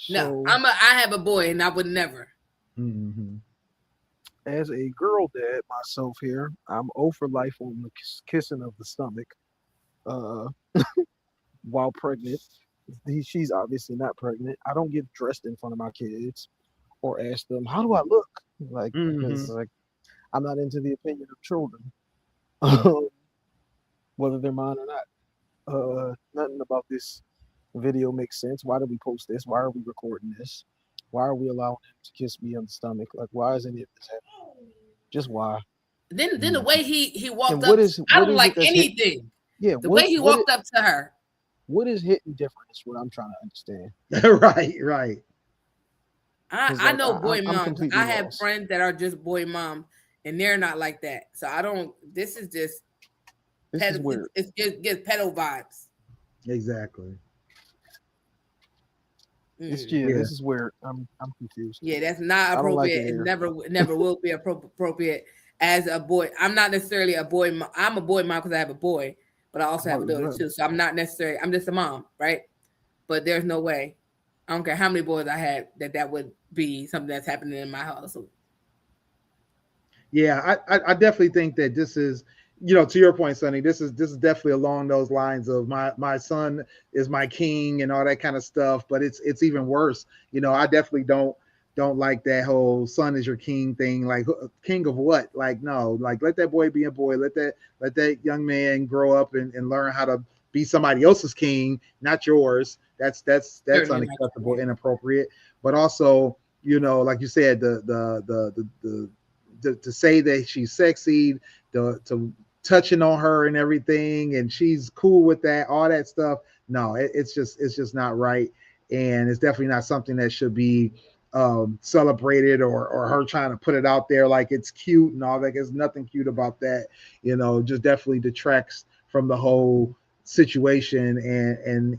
No, I have a boy and I would never.
Mm-hmm.
As a girl dad myself here, I'm 0 for life on the kissing of the stomach while pregnant. She's obviously not pregnant. I don't get dressed in front of my kids or ask them, how do I look? Like, because like, I'm not into the opinion of children, whether they're mine or not. Nothing about this video makes sense. Why did we post this? Why are we recording this? Why are we allowing him to kiss me on the stomach? Like, why is any of this happening? Just why?
Then the way he walked up, I don't like anything. The way he walked up to her.
What is hitting different is what I'm trying to understand.
Right.
I know boy moms. I have friends that are just boy moms, and they're not like that. So I don't. This is just.
This is weird.
It gets pedo vibes.
Exactly.
This is weird. I'm confused.
Yeah, that's not appropriate. It never will be appropriate as a boy. I'm not necessarily a boy. I'm a boy mom because I have a boy, but I also have a daughter too. So I'm not necessarily. I'm just a mom, right? But there's no way. I don't care how many boys I had that would be something that's happening in my household.
Yeah, I definitely think that this is, to your point, Sonny, this is definitely along those lines of my son is my king and all that kind of stuff. But it's even worse. I definitely don't like that whole son is your king thing. Like, king of what? Like, no, like, let that boy be a boy. Let that young man grow up and learn how to be somebody else's king, not yours. That's
Certainly not
unacceptable,
your
inappropriate. But also, like you said, to say that she's sexy, to touching on her and everything, and she's cool with that, all that stuff. No, it's just not right, and it's definitely not something that should be celebrated, or her trying to put it out there like it's cute and all that. There's nothing cute about that. Just definitely detracts from the whole situation, and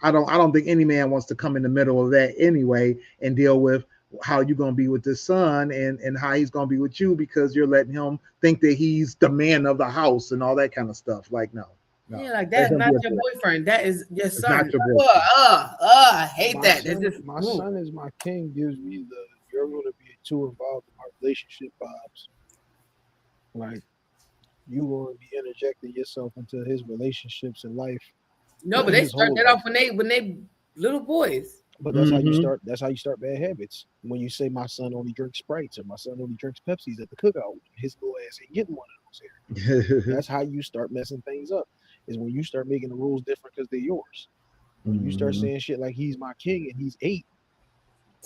I don't think any man wants to come in the middle of that anyway and deal with how you're going to be with this son, and how he's going to be with you, because you're letting him think that he's the man of the house and all that kind of stuff. Like, no,
Yeah, like
that
that's
shouldn't
not
be a
your
thing.
boyfriend. That is your
It's not
son.
your boyfriend.
I hate that. It's just
My son is my king gives me the you're going to be too involved in my relationship vibes. Like you going to be interjecting yourself into his relationships in life,
no, but they
his
start
whole
that
life.
off when they little boys.
But that's how you
Mm-hmm.
start. That's how you start bad habits. When you say my son only drinks Sprites or my son only drinks Pepsis at the cookout, his little ass ain't getting one of those here. That's how you start messing things up. Is when you start making the rules different because they're yours. When you start saying shit like he's my king and he's 8,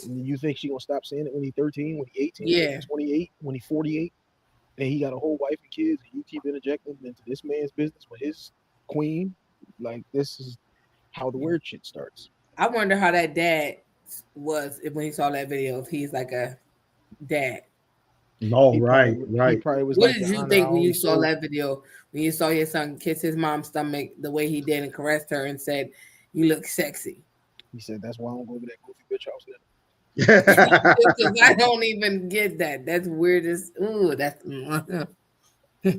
and you think she gonna stop saying it when he's 13, when he's 18, when
Yeah.
he's 28, when he's 48, and he got a whole wife and kids, and you keep interjecting into this man's business with his queen, like this is how the weird shit starts.
I wonder how that dad was when he saw that video. If he's like a dad.
No, right,
He
right.
probably was
What
like
did
the
you
honor I
think when you
only
saw
serve.
that video? When you saw your son kiss his mom's stomach the way he did and caressed her and said, "You look sexy."
He said that's why I don't go over that goofy bitch house now.
Because I don't even get that. That's weird as ooh. That's I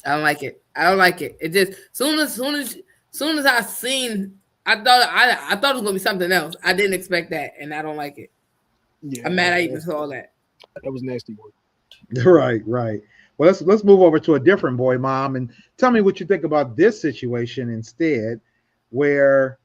don't like it. I don't like it. It just soon as I seen, I thought it was gonna be something else. I didn't expect that, and I don't like it.
Yeah,
I'm mad I even saw that.
that was nasty work.
Right, right. Well, let's move over to a different boy, mom, and tell me what you think about this situation instead, where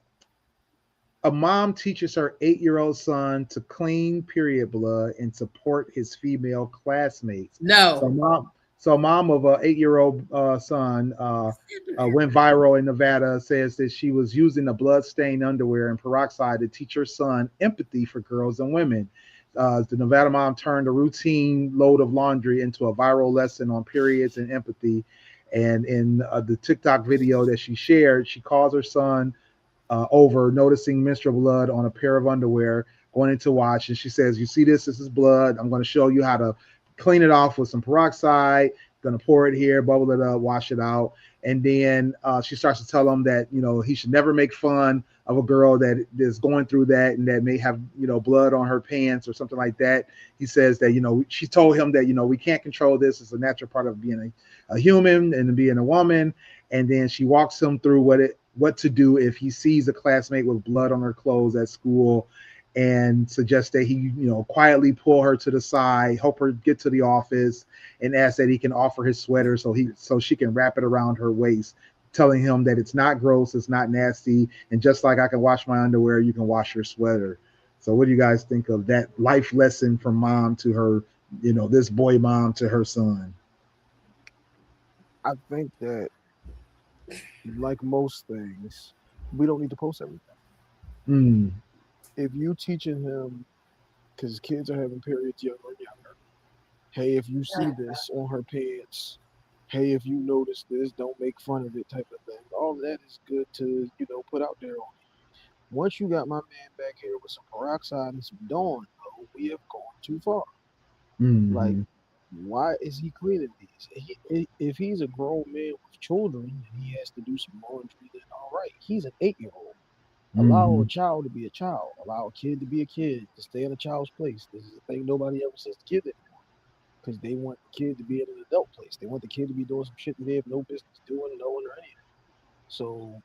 a mom teaches her 8-year-old son to clean period blood and support his female classmates. So
No,
mom of a 8-year-old son went viral in Nevada. Says that she was using the blood-stained underwear and peroxide to teach her son empathy for girls and women. The Nevada mom turned a routine load of laundry into a viral lesson on periods and empathy. And in the TikTok video that she shared, she calls her son over noticing menstrual blood on a pair of underwear going into wash. And she says, "You see this? This is blood. I'm going to show you how to clean it off with some peroxide. Going to pour it here, bubble it up, wash it out." And then she starts to tell him that, he should never make fun of a girl that is going through that and that may have, blood on her pants or something like that. He says that, she told him that, we can't control this. It's a natural part of being a human and being a woman. And then she walks him through what to do if he sees a classmate with blood on her clothes at school, and suggests that he, quietly pull her to the side, help her get to the office, and ask that he can offer his sweater so she can wrap it around her waist, telling him that it's not gross, it's not nasty, and just like I can wash my underwear, you can wash your sweater. So what do you guys think of that life lesson from mom to her, this boy mom to her son?
I think that, like most things, we don't need to post everything.
Mm.
If you teaching him, because kids are having periods younger and younger. Hey, if you see this on her pants, hey, if you notice this, don't make fun of it, type of thing. All of that is good to put out there on you. Once you got my man back here with some peroxide and some Dawn, though, we have gone too far. Like, why is he cleaning these? If he's a grown man with children and he has to do some laundry, then all right. He's an 8-year-old. Allow a child to be a child. Allow a kid to be a kid, to stay in a child's place. This is the thing nobody ever says to kids anymore. Because they want the kid to be in an adult place. They want the kid to be doing some shit that they have no business doing, knowing, or anything. So,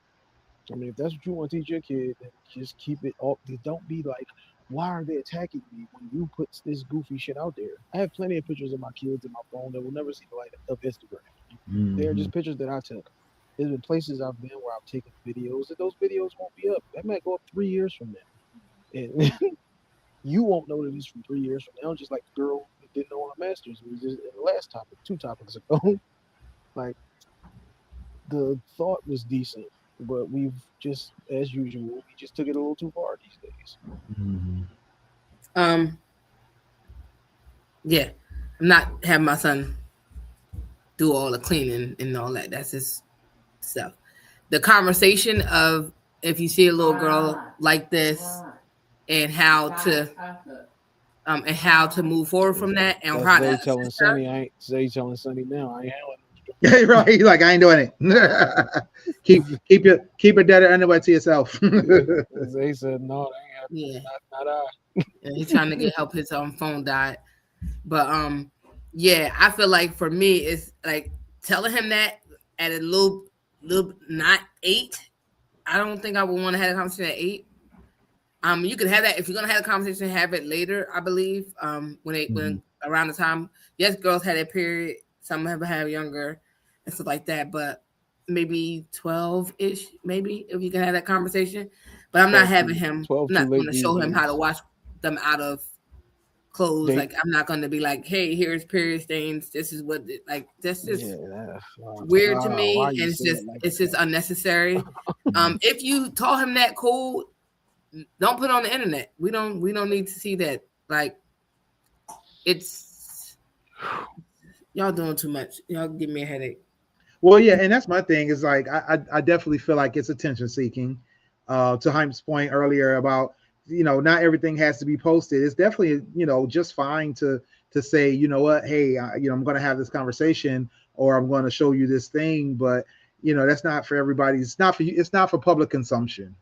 I mean, if that's what you want to teach your kid, then just keep it off. Don't be like, why are they attacking me when you put this goofy shit out there? I have plenty of pictures of my kids in my phone that will never see the light of Instagram. They're just pictures that I took. There's been places I've been where I've taken videos, and those videos won't be up. That might go up 3 years from now. And you won't know that it's from 3 years from now, just like the girl that didn't know her master's. It was just in the last topic, 2 topics ago. Like, the thought was decent, but we've just, as usual, we just took it a little too far these days.
Yeah, I'm not having my son do all the cleaning and all that. That's his stuff. The conversation of if you see a little girl like this and how to move forward from that, and
That's
how
Zay
to
telling Sonny, Zay telling Sonny now, I ain't handling
Yeah, right. He's like, I ain't doing it. keep your dirty underwear to yourself.
Zay said, no, that ain't happening. Not I.
And he's trying to get help. His phone died. But yeah, I feel like for me, it's like telling him that at a little not 8. I don't think I would want to have a conversation at 8. You can have that if you're gonna have a conversation, have it later, I believe. When around the time, yes, girls had a period, some have younger and stuff like that, but maybe 12-ish, maybe if you can have that conversation. But I'm not having him. I'm not going to show him how to wash them out of clothes. Like, I'm not going to be like, hey, here's period stains. This is what that's just weird to me, and it's just unnecessary. If you taught him that, cool. Don't put it on the internet. We don't need to see that. Like, it's y'all doing too much. Y'all give me a headache.
Well, yeah, and that's my thing. Is like I definitely feel like it's attention seeking. To Haim's point earlier about, not everything has to be posted. It's definitely, just fine to say, you know what, hey, I'm going to have this conversation, or I'm going to show you this thing, but that's not for everybody. It's not for you. It's not for public consumption.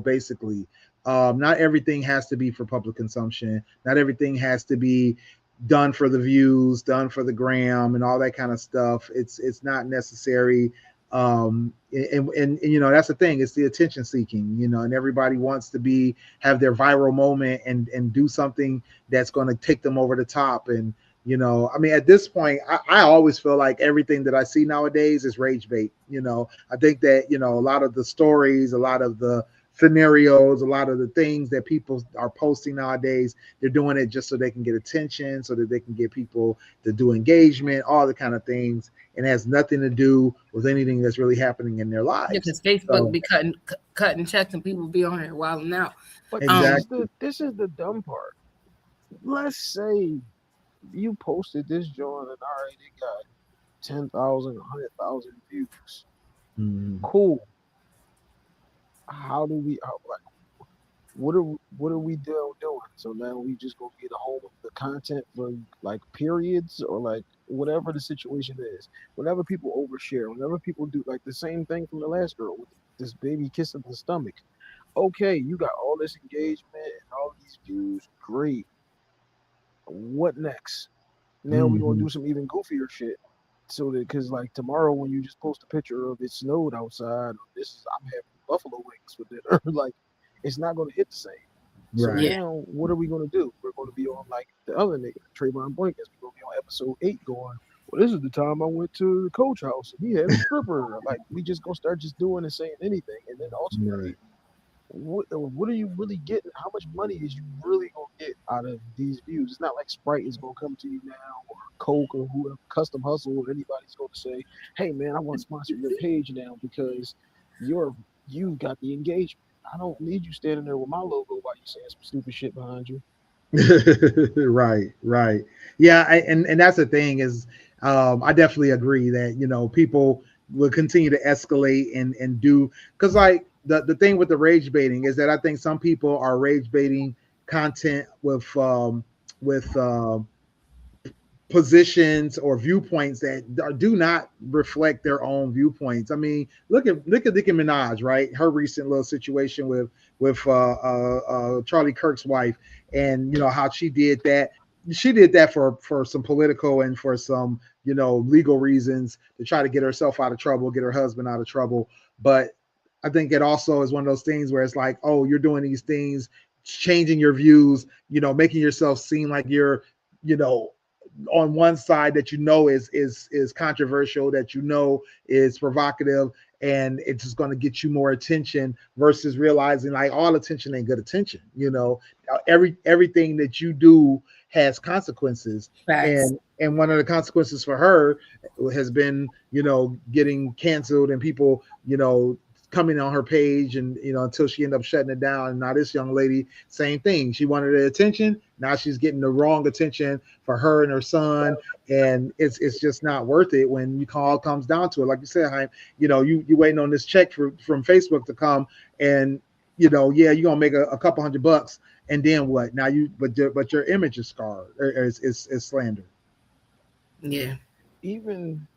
Basically. Not everything has to be for public consumption. Not everything has to be done for the views, done for the gram, and all that kind of stuff. It's not necessary. And that's the thing. It's the attention seeking. And everybody wants to have their viral moment and do something that's going to take them over the top. And at this point, I always feel like everything that I see nowadays is rage bait. I think that a lot of the stories, a lot of the scenarios, a lot of the things that people are posting nowadays, they're doing it just so they can get attention, so that they can get people to do engagement, all the kind of things, and it has nothing to do with anything that's really happening in their lives.
Yeah, because Facebook be cutting checks and people be on here wilding out.
But exactly. This is the dumb part. Let's say you posted this joint and all right, it got 10,000, 100,000 views. Cool. How do we what are we doing? So now we just gonna get a hold of the content for like periods or like whatever the situation is. Whenever people overshare, whenever people do like the same thing from the last girl with this baby kissing the stomach. Okay, you got all this engagement and all these views, great. What next? Now we're gonna do some even goofier shit. So that because like tomorrow when you just post a picture of it snowed outside, I'm having buffalo wings for dinner. Like, it's not going to hit the same. So now, what are we going to do? We're going to be on like the other nigga, Trayvon Boykins. We're going to be on episode 8 going, well, this is the time I went to the coach house and he had a stripper. Like, we just going to start just doing and saying anything. And then ultimately, what are you really getting? How much money is you really going to get out of these views? It's not like Sprite is going to come to you now, or Coke, or whoever, Custom Hustle, or anybody's going to say, hey, man, I want to sponsor your page now because you got the engagement. I don't need you standing there with my logo while you saying some stupid shit behind you.
Right. Yeah, and that's the thing is, I definitely agree that people will continue to escalate and do, because like the thing with the rage baiting is that I think some people are rage baiting content with positions or viewpoints that do not reflect their own viewpoints. I mean, look at Nicki Minaj, right? Her recent little situation with Charlie Kirk's wife, and how she did that. She did that for some political and for some legal reasons to try to get herself out of trouble, get her husband out of trouble. But I think it also is one of those things where it's like, oh, you're doing these things changing your views, making yourself seem like you're, on one side that is controversial, that is provocative, and it's just going to get you more attention versus realizing like all attention ain't good attention. Everything that you do has consequences.
Facts.
And one of the consequences for her has been, getting canceled and people, coming on her page, and until she ended up shutting it down. And now this young lady, same thing. She wanted the attention. Now she's getting the wrong attention for her and her son, and it's just not worth it when all comes down to it. Like you said, Haim, you waiting on this check from Facebook to come, and you're gonna make a couple $100, and then what? Now but your image is scarred, or is slandered.
Yeah.
Even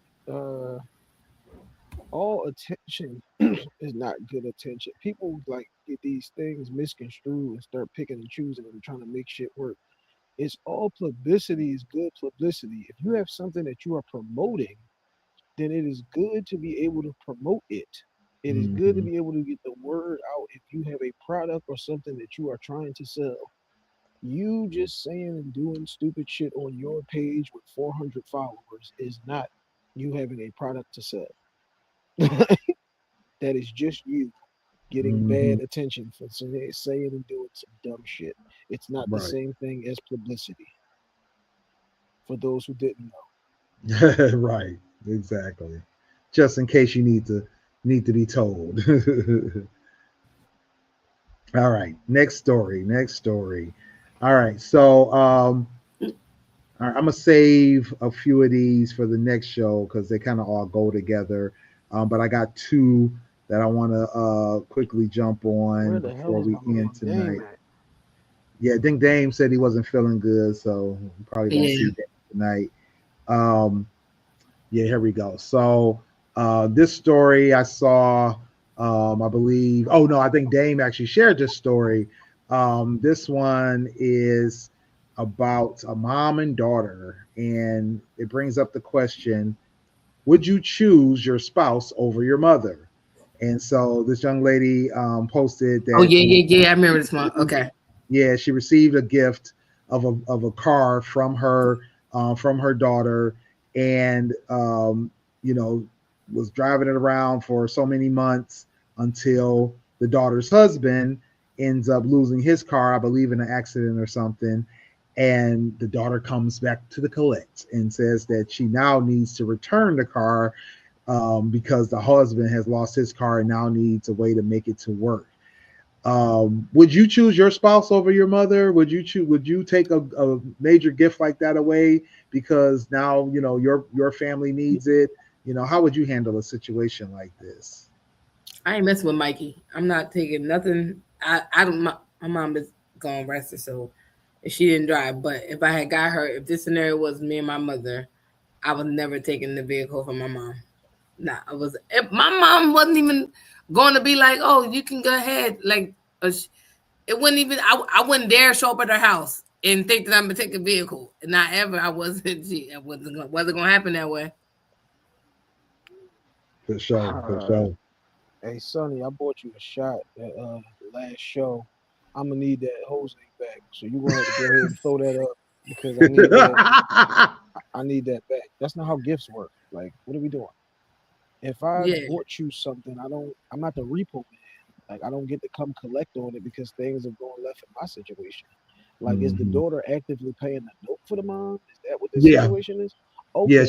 all attention is not good attention. People like get these things misconstrued and start picking and choosing and trying to make shit work. It's all publicity is good publicity. If you have something that you are promoting, then it is good to be able to promote it. It is good to be able to get the word out. If you have a product or something that you are trying to sell, you just saying and doing stupid shit on your page with 400 followers is not you having a product to sell. That is just you getting bad attention for saying and doing some dumb shit. It's not the same thing as publicity. For those who didn't
know. Right, exactly. Just in case you need to be told. All right, next story. All right, so all right, I'm gonna save a few of these for the next show because they kind of all go together. But I got two that I want to quickly jump on before we end tonight. Yeah, I think Dame said he wasn't feeling good, so we probably gonna see that tonight. Yeah, here we go. So this story I saw, I believe. Oh no, I think Dame actually shared this story. This one is about a mom and daughter, and it brings up the question: would you choose your spouse over your mother? And so this young lady posted that.
Oh yeah. I remember this one. Okay.
Yeah, she received a gift of a car from her daughter, and was driving it around for so many months until the daughter's husband ends up losing his car, I believe, in an accident or something. And the daughter comes back to the collect and says that she now needs to return the car because the husband has lost his car and now needs a way to make it to work. Would you choose your spouse over your mother? Would you take a major gift like that away because now your family needs it? How would you handle a situation like this?
I ain't messing with Mikey. I'm not taking nothing. I don't. My mom is gone rest her soul. If she didn't drive, but if I had got her, if this scenario was me and my mother, I was never taking the vehicle from my mom. Nah, I was. If my mom wasn't even going to be like, "Oh, you can go ahead," like it wouldn't even. I wouldn't dare show up at her house and think that I'm gonna take a vehicle. Not ever. I wasn't. It wasn't gonna happen that way.
For sure.
Hey Sonny, I bought you a shot at the last show. I'm gonna need that Jose back. So you gonna have to go ahead and throw that up because I need that. I need that back. That's not how gifts work. Like, what are we doing? If I bought you something, I'm not the repo man. Like, I don't get to come collect on it because things are going left in my situation. Like, is the daughter actively paying the note for the mom? Is that what the situation is?
Okay. Yeah,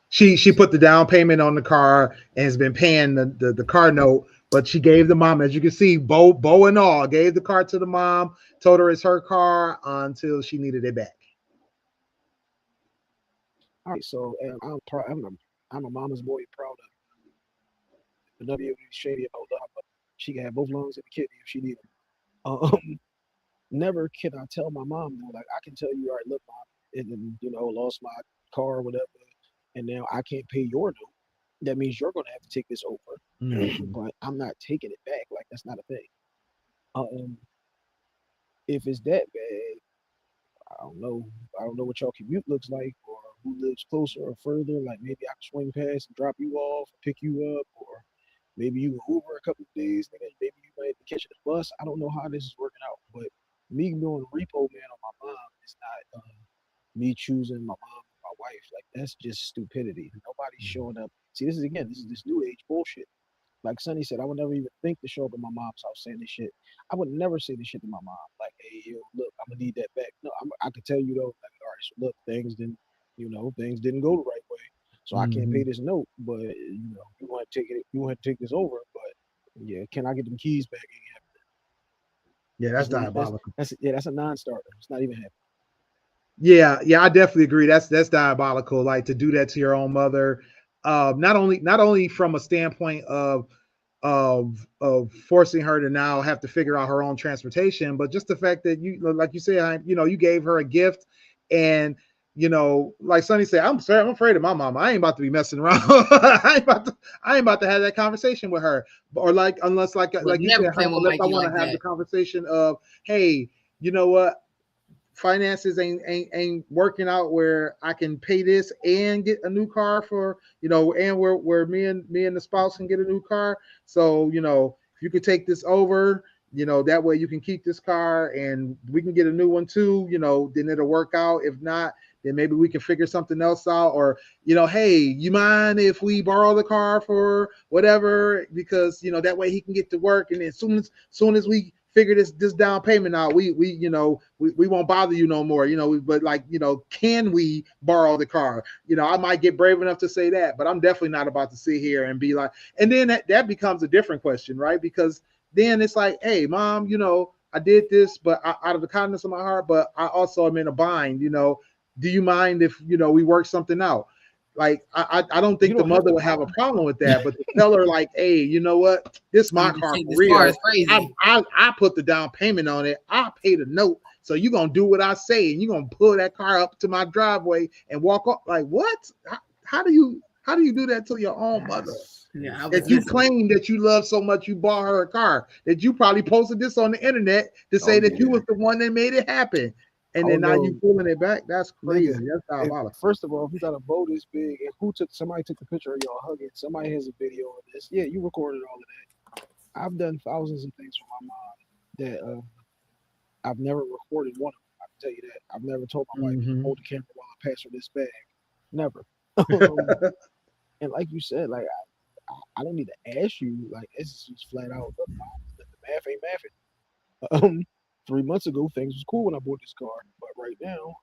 she put the down payment on the car and has been paying the car note, but she gave the mom, as you can see, bow and all, gave the car to the mom, told her it's her car until she needed it back.
All right, so I'm a mama's boy, proud of her. Be shady about that, but she can have both lungs and the kidney if she need them. Never can I tell my mom though, like I can tell you, all right, look, mom, and lost my car or whatever, and now I can't pay your note. That means you're gonna have to take this over. But I'm not taking it back. Like that's not a thing. If it's that bad, I don't know what y'all commute looks like, or who lives closer or further. Like maybe I can swing past and drop you off, pick you up, or maybe you can Uber a couple of days. Maybe you might be catching the bus. I don't know how this is working out, but me doing repo man on my mom is not me choosing my mom or my wife. Like that's just stupidity. Nobody's showing up. See, this is this new age bullshit. Like Sonny said, I would never even think to show up at my mom's house saying this shit. I would never say this shit to my mom. Like, hey, yo, look, I'm gonna need that back. No, I could tell you though, like, all right, so look, things didn't go the right way. So I can't pay this note, but you want to take this over, but yeah, can I get them keys back?
Yeah, that's diabolical.
That's a non-starter. It's not even happening.
Yeah, I definitely agree. That's diabolical. Like to do that to your own mother, not only from a standpoint of forcing her to now have to figure out her own transportation, but just the fact that like you said, you gave her a gift, and like Sonny said, I'm afraid of my mama. I ain't about to be messing around. I ain't about to have that conversation with her, or unless you said, unless I want to have the conversation of, hey, you know what? Finances ain't working out where I can pay this and get a new car for, and where me and the spouse can get a new car. So, if you could take this over, that way you can keep this car and we can get a new one too, then it'll work out. If not, then maybe we can figure something else out. Or, hey, you mind if we borrow the car for whatever? Because, that way he can get to work. And as soon as we figure this down payment out, we won't bother you no more, but can we borrow the car? I might get brave enough to say that, but I'm definitely not about to sit here and be like, and then that becomes a different question, right? Because then it's like, hey, mom, I did this, but out of the kindness of my heart, but I also am in a bind, do you mind if, we work something out? Like, I don't think the mother would have a problem with that, but to tell her like, hey, you know what? This is my car for real. I put the down payment on it. I pay the note. So you're going to do what I say, and you're going to pull that car up to my driveway and walk up. Like, what? How do you do that to your own mother?
Yeah,
that you claim that you love so much, you bought her a car, that you probably posted this on the internet to say that you was the one that made it happen. And then now you pulling it back. That's crazy. That's diabolical.
First of all, if you got a boat this big, and somebody took a picture of y'all hugging, somebody has a video of this. Yeah, you recorded all of that. I've done thousands of things for my mom that I've never recorded one of them. I can tell you that. I've never told my wife, hold the camera while I pass her this bag. Never. And like you said, like I don't need to ask you. Like it's just flat out. Look, mom, the math ain't mathing. 3 months ago, things was cool when I bought this car, but right now,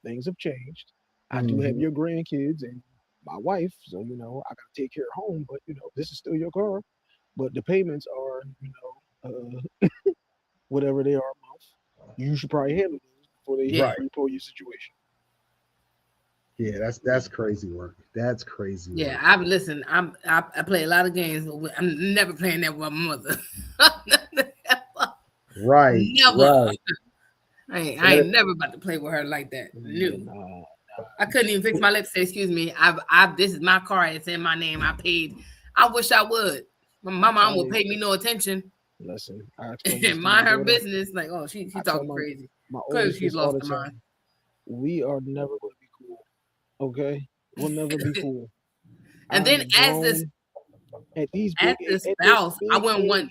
things have changed. I do have your grandkids and my wife, so I gotta take care of home. But this is still your car. But the payments are, whatever they are a month. You should probably handle those before they repo your situation.
Yeah, that's crazy work. That's crazy work.
Yeah, I play a lot of games, but I'm never playing that with my mother.
Right.
Never.
Right.
I ain't never about to play with her like that. No. I couldn't even fix my lips. Say, excuse me. This is my car. It's in my name. I paid. I wish I would. My mom would pay me no attention.
Listen,
mind her business. Like, oh, she's talking crazy. Because she's lost her mind.
We are never going to be cool. Okay, we'll never be cool.
And then as the spouse, I wouldn't want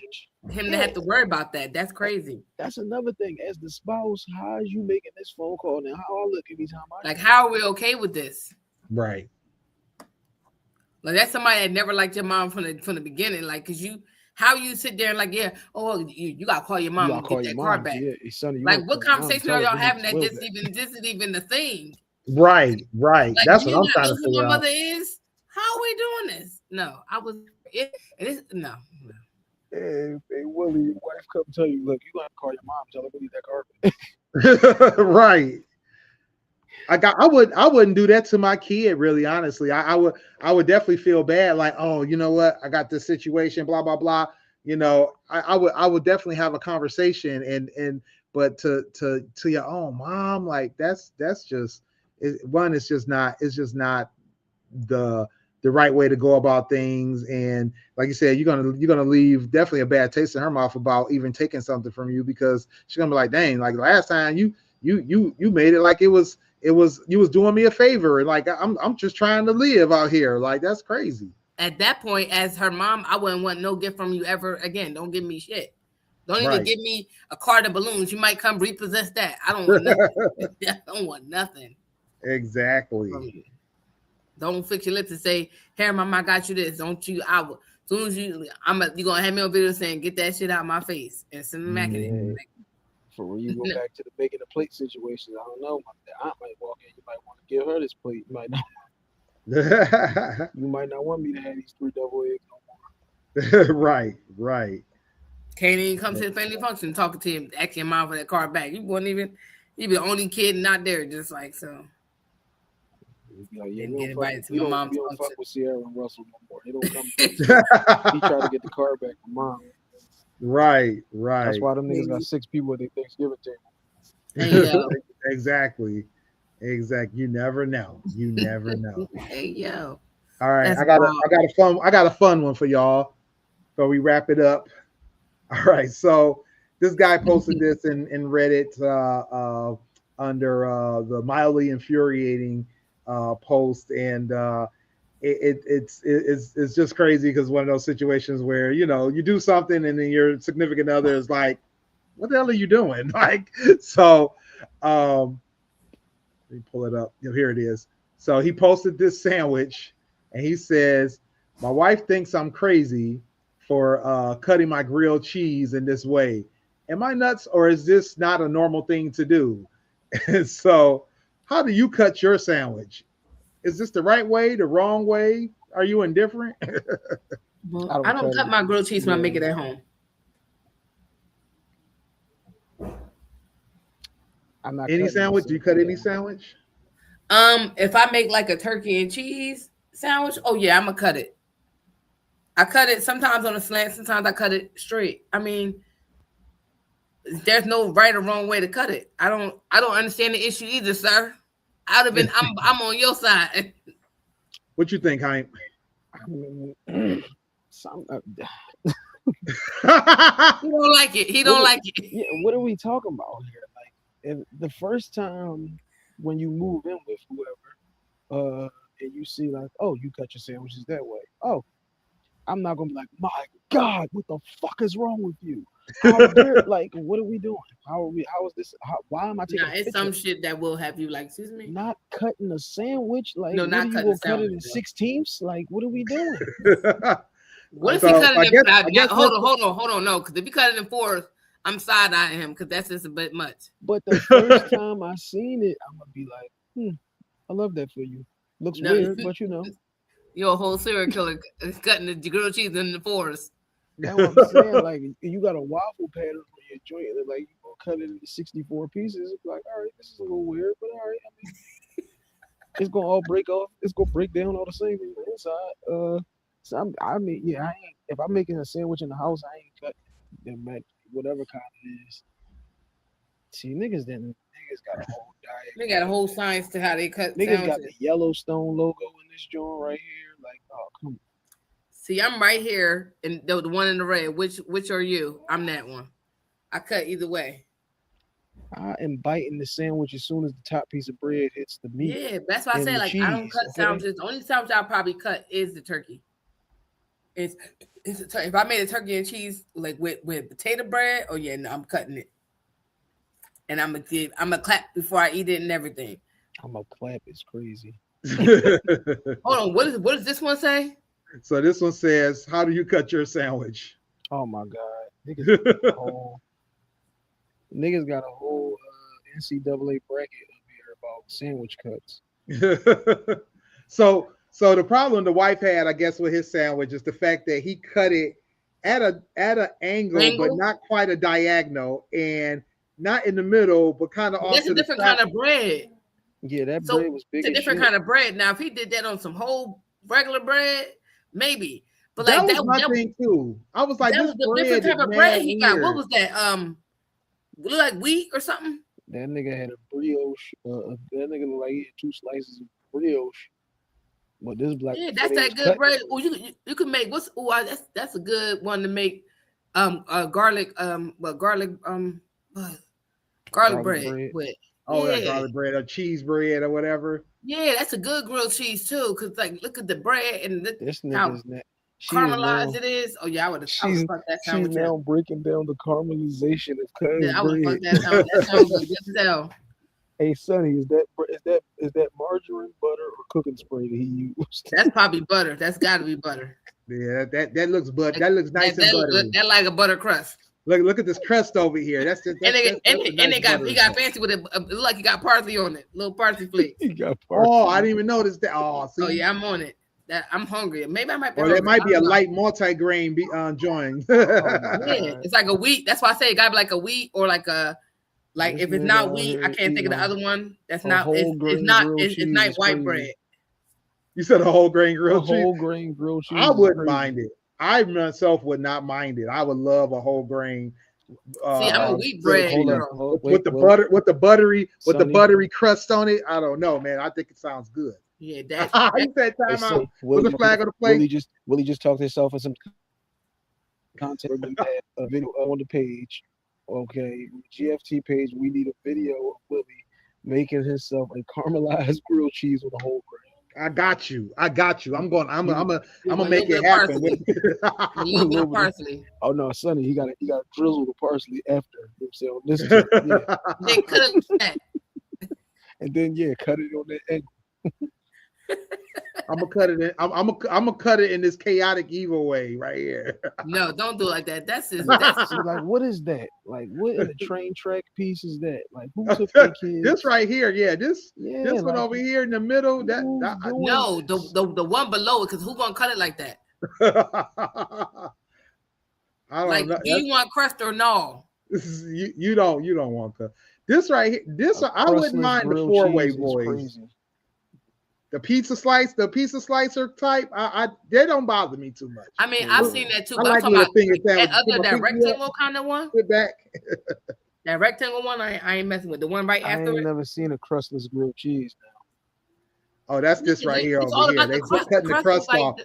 him to have to worry about that. That's crazy.
That's another thing. As the spouse, how is you making this phone call now? How I look every time
how are we okay with this?
Right.
Like that's somebody that never liked your mom from the beginning. Like, cause how you sit there and like, yeah, you gotta call your mom and get that car back. Yeah, son, like, what conversation are y'all having that this is even the thing?
Right. Like, that's what I'm trying to figure
out.
My
mother is. How are we doing this? No, I was. No.
Hey, Willie, your wife come tell you, look, you gotta call your mom, tell her we need that car.
Right. I wouldn't do that to my kid, really, honestly. I would definitely feel bad, like, oh, you know what, I got this situation, blah blah blah. I would definitely have a conversation, but to your own mom, like that's just it's just not the right way to go about things. And like you said, you're gonna leave definitely a bad taste in her mouth about even taking something from you, because she's gonna be like, dang, like last time you made it like it was you was doing me a favor, and like I'm just trying to live out here. Like, that's crazy.
At that point, as her mom, I wouldn't want no gift from you ever again. Don't give me shit. Don't even
Right.
give me a card of balloons. You might come repossess that. I don't want nothing. I don't want nothing.
Exactly.
Don't fix your lips and say, "Hey, mama, I got you this." Don't you? I will. As soon as you gonna have me on video saying, "Get that shit out of my face," and smack it.
Yeah. For when you go
No.
back to the making a plate situation, I don't know. The aunt might walk in. You might want to give her this plate. You might not. You might not want me to have these 3 double eggs no more.
Right.
Can't even come to the family function talking to him, asking your mom for that card back. You wouldn't even. You be the only kid not there, just like so.
Like, yeah,
Didn't
we
get
don't,
invited
fuck,
to
we
my
don't,
mom's
we don't
function.
fuck with Sierra and Russell no more. They don't come. He tried to get the card back from mom.
Right.
That's why them niggas got 6 people at their Thanksgiving table.
Hey yo,
Exactly. You never know.
hey yo.
All right,
That's
I got
wild.
a fun one for y'all. So we wrap it up. All right, so this guy posted this in Reddit under the mildly infuriating post, and it's just crazy because one of those situations where you do something and then your significant other is like, "What the hell are you doing?" Like, so let me pull it up. Here it is. So he posted this sandwich, and he says, "My wife thinks I'm crazy for cutting my grilled cheese in this way. Am I nuts, or is this not a normal thing to do?" And so, how do you cut your sandwich? Is this the right way, the wrong way? Are you indifferent?
Well, I don't cut my grilled cheese when I make it at home.
I'm not
Any
cutting
sandwich?
this.
Do you cut any sandwich?
If I make like a turkey and cheese sandwich, oh yeah, I'm gonna cut it. I cut it sometimes on a slant, sometimes I cut it straight. I mean, there's no right or wrong way to cut it. I don't understand the issue either, sir. I'd have been I'm on your side.
What you think, Hank?
He don't like it. He don't like it.
Yeah, what are we talking about here? Like, if the first time when you move in with whoever, and you see like, oh, you cut your sandwiches that way. Oh, I'm not gonna be like, my God, what the fuck is wrong with you? Like, what are we doing? How is this? Why am I taking?
Nah, it's some shit that will have you like, excuse me.
Not cutting a sandwich. Like,
no, not
what are you gonna cut it in 16ths? Like, what are we doing?
What if he cut it in 5? Hold on. No, because if he cut it in 4s, I'm side-eyeing him because that's just a bit much.
But the first time I seen it, I'm gonna be like, I love that for you. Looks weird, but
you're a whole serial killer cutting the grilled cheese in the 4s.
That's what I'm saying. Like, you got a waffle pattern for your joint, and like you gonna cut it into 64 pieces. It's like, all right, this is a little weird, but all right. I mean, it's gonna all break off. It's gonna break down all the same on the inside. So if I'm making a sandwich in the house, I ain't cut them whatever kind it is. See, niggas got a whole diet.
They got a whole science to how they cut
Niggas
sandwiches.
got the Yellowstone logo in this joint right here. Like, oh, come on.
See, I'm right here, and the one in the red. Which are you? I'm that one. I cut either way.
I am biting the sandwich as soon as the top piece of bread hits the meat.
Yeah, that's why I say like I don't cut sandwiches. The only sandwich I'll probably cut is the turkey. It's if I made a turkey and cheese like with potato bread, oh yeah, no, I'm cutting it. And I'm gonna clap before I eat it and everything.
I'm gonna clap. It's crazy.
Hold on, what does this one say?
So this one says, "How do you cut your sandwich?"
Oh my God, niggas got a whole NCAA bracket up here about sandwich cuts.
So the problem the wife had, I guess, with his sandwich is the fact that he cut it at an angle, but not quite a diagonal, and not in the middle, but kind of off.
That's a different kind of bread.
Yeah, that bread was big.
It's a different kind of bread. Now, if he did that on some whole regular bread, maybe. But
that
like
was my thing too. I was like,
that was the different type of bread he got. What was that? Look like wheat or something.
That nigga had a brioche. That nigga looked like he had 2 slices of brioche. But this black,
that's that good bread. Oh, you can make that's a good one to make. Garlic bread with.
That garlic bread or cheese bread or whatever.
Yeah, that's a good grilled cheese too. Cause like, look at the bread and
this nigga's
caramelized it is. Oh yeah, I would fuck that
She's
sandwich
now
up.
breaking down the caramelization of
Yeah,
cuz
I would fuck
bread.
that sandwich. That sandwich was good as hell.
Hey Sonny, is that margarine, butter, or cooking spray that he used?
That's probably butter. That's got to be butter.
Yeah, that looks that looks nice and buttery.
That like a butter crust.
Look at this crust over here. That's just
And he got fancy with it. It look like he got parsley on it, little parsley flakes.
He got parsley.
Oh, I didn't even notice that. Oh, see?
Oh yeah, I'm on it. That I'm hungry. Maybe I might be.
Or that might be a light multi-grain joint.
Yeah, it's like a wheat. That's why I say it gotta be like a wheat or like a if it's not wheat, I can't think of the other one. That's not. It's not white bread.
You said a whole grain grilled cheese.
Whole grain grilled cheese.
I wouldn't mind it. I myself would not mind it. I would love a whole grain.
See, I'm a wheat bread girl.
With the buttery crust on it. I don't know, man. I think it sounds good.
Yeah, that's
that time out. With the flag on the plate.
Willie just talked himself in some content. A video on the page. Okay, GFT page. We need a video of Willie making himself a caramelized grilled cheese with a whole grain.
I got you. I'm gonna make it happen.
A little bit of parsley.
Oh no, Sonny, he got drizzle the parsley after himself. Then
cut it.
And then cut it on that angle.
I'm gonna cut it in. I'm gonna cut it in this chaotic evil way right here.
No, don't do it like that. That's
like, what is that? Like, what in a train track piece is that? Like, who took the kids?
This right here, this one over here in the middle.
No, the one below it, because who gonna cut it like that?
I don't know.
Do you want crust or no?
You don't want crust. This right here, I wouldn't mind the 4-way boys. The pizza slicer type, they don't bother me too much.
I mean, I've seen that too. But
like
I'm talking about that rectangle kind of one.
Sit back.
That rectangle one, I ain't messing with. The one right after it.
I ain't never seen a crustless grilled cheese now.
Oh, that's this right here over here. They cutting the crust off.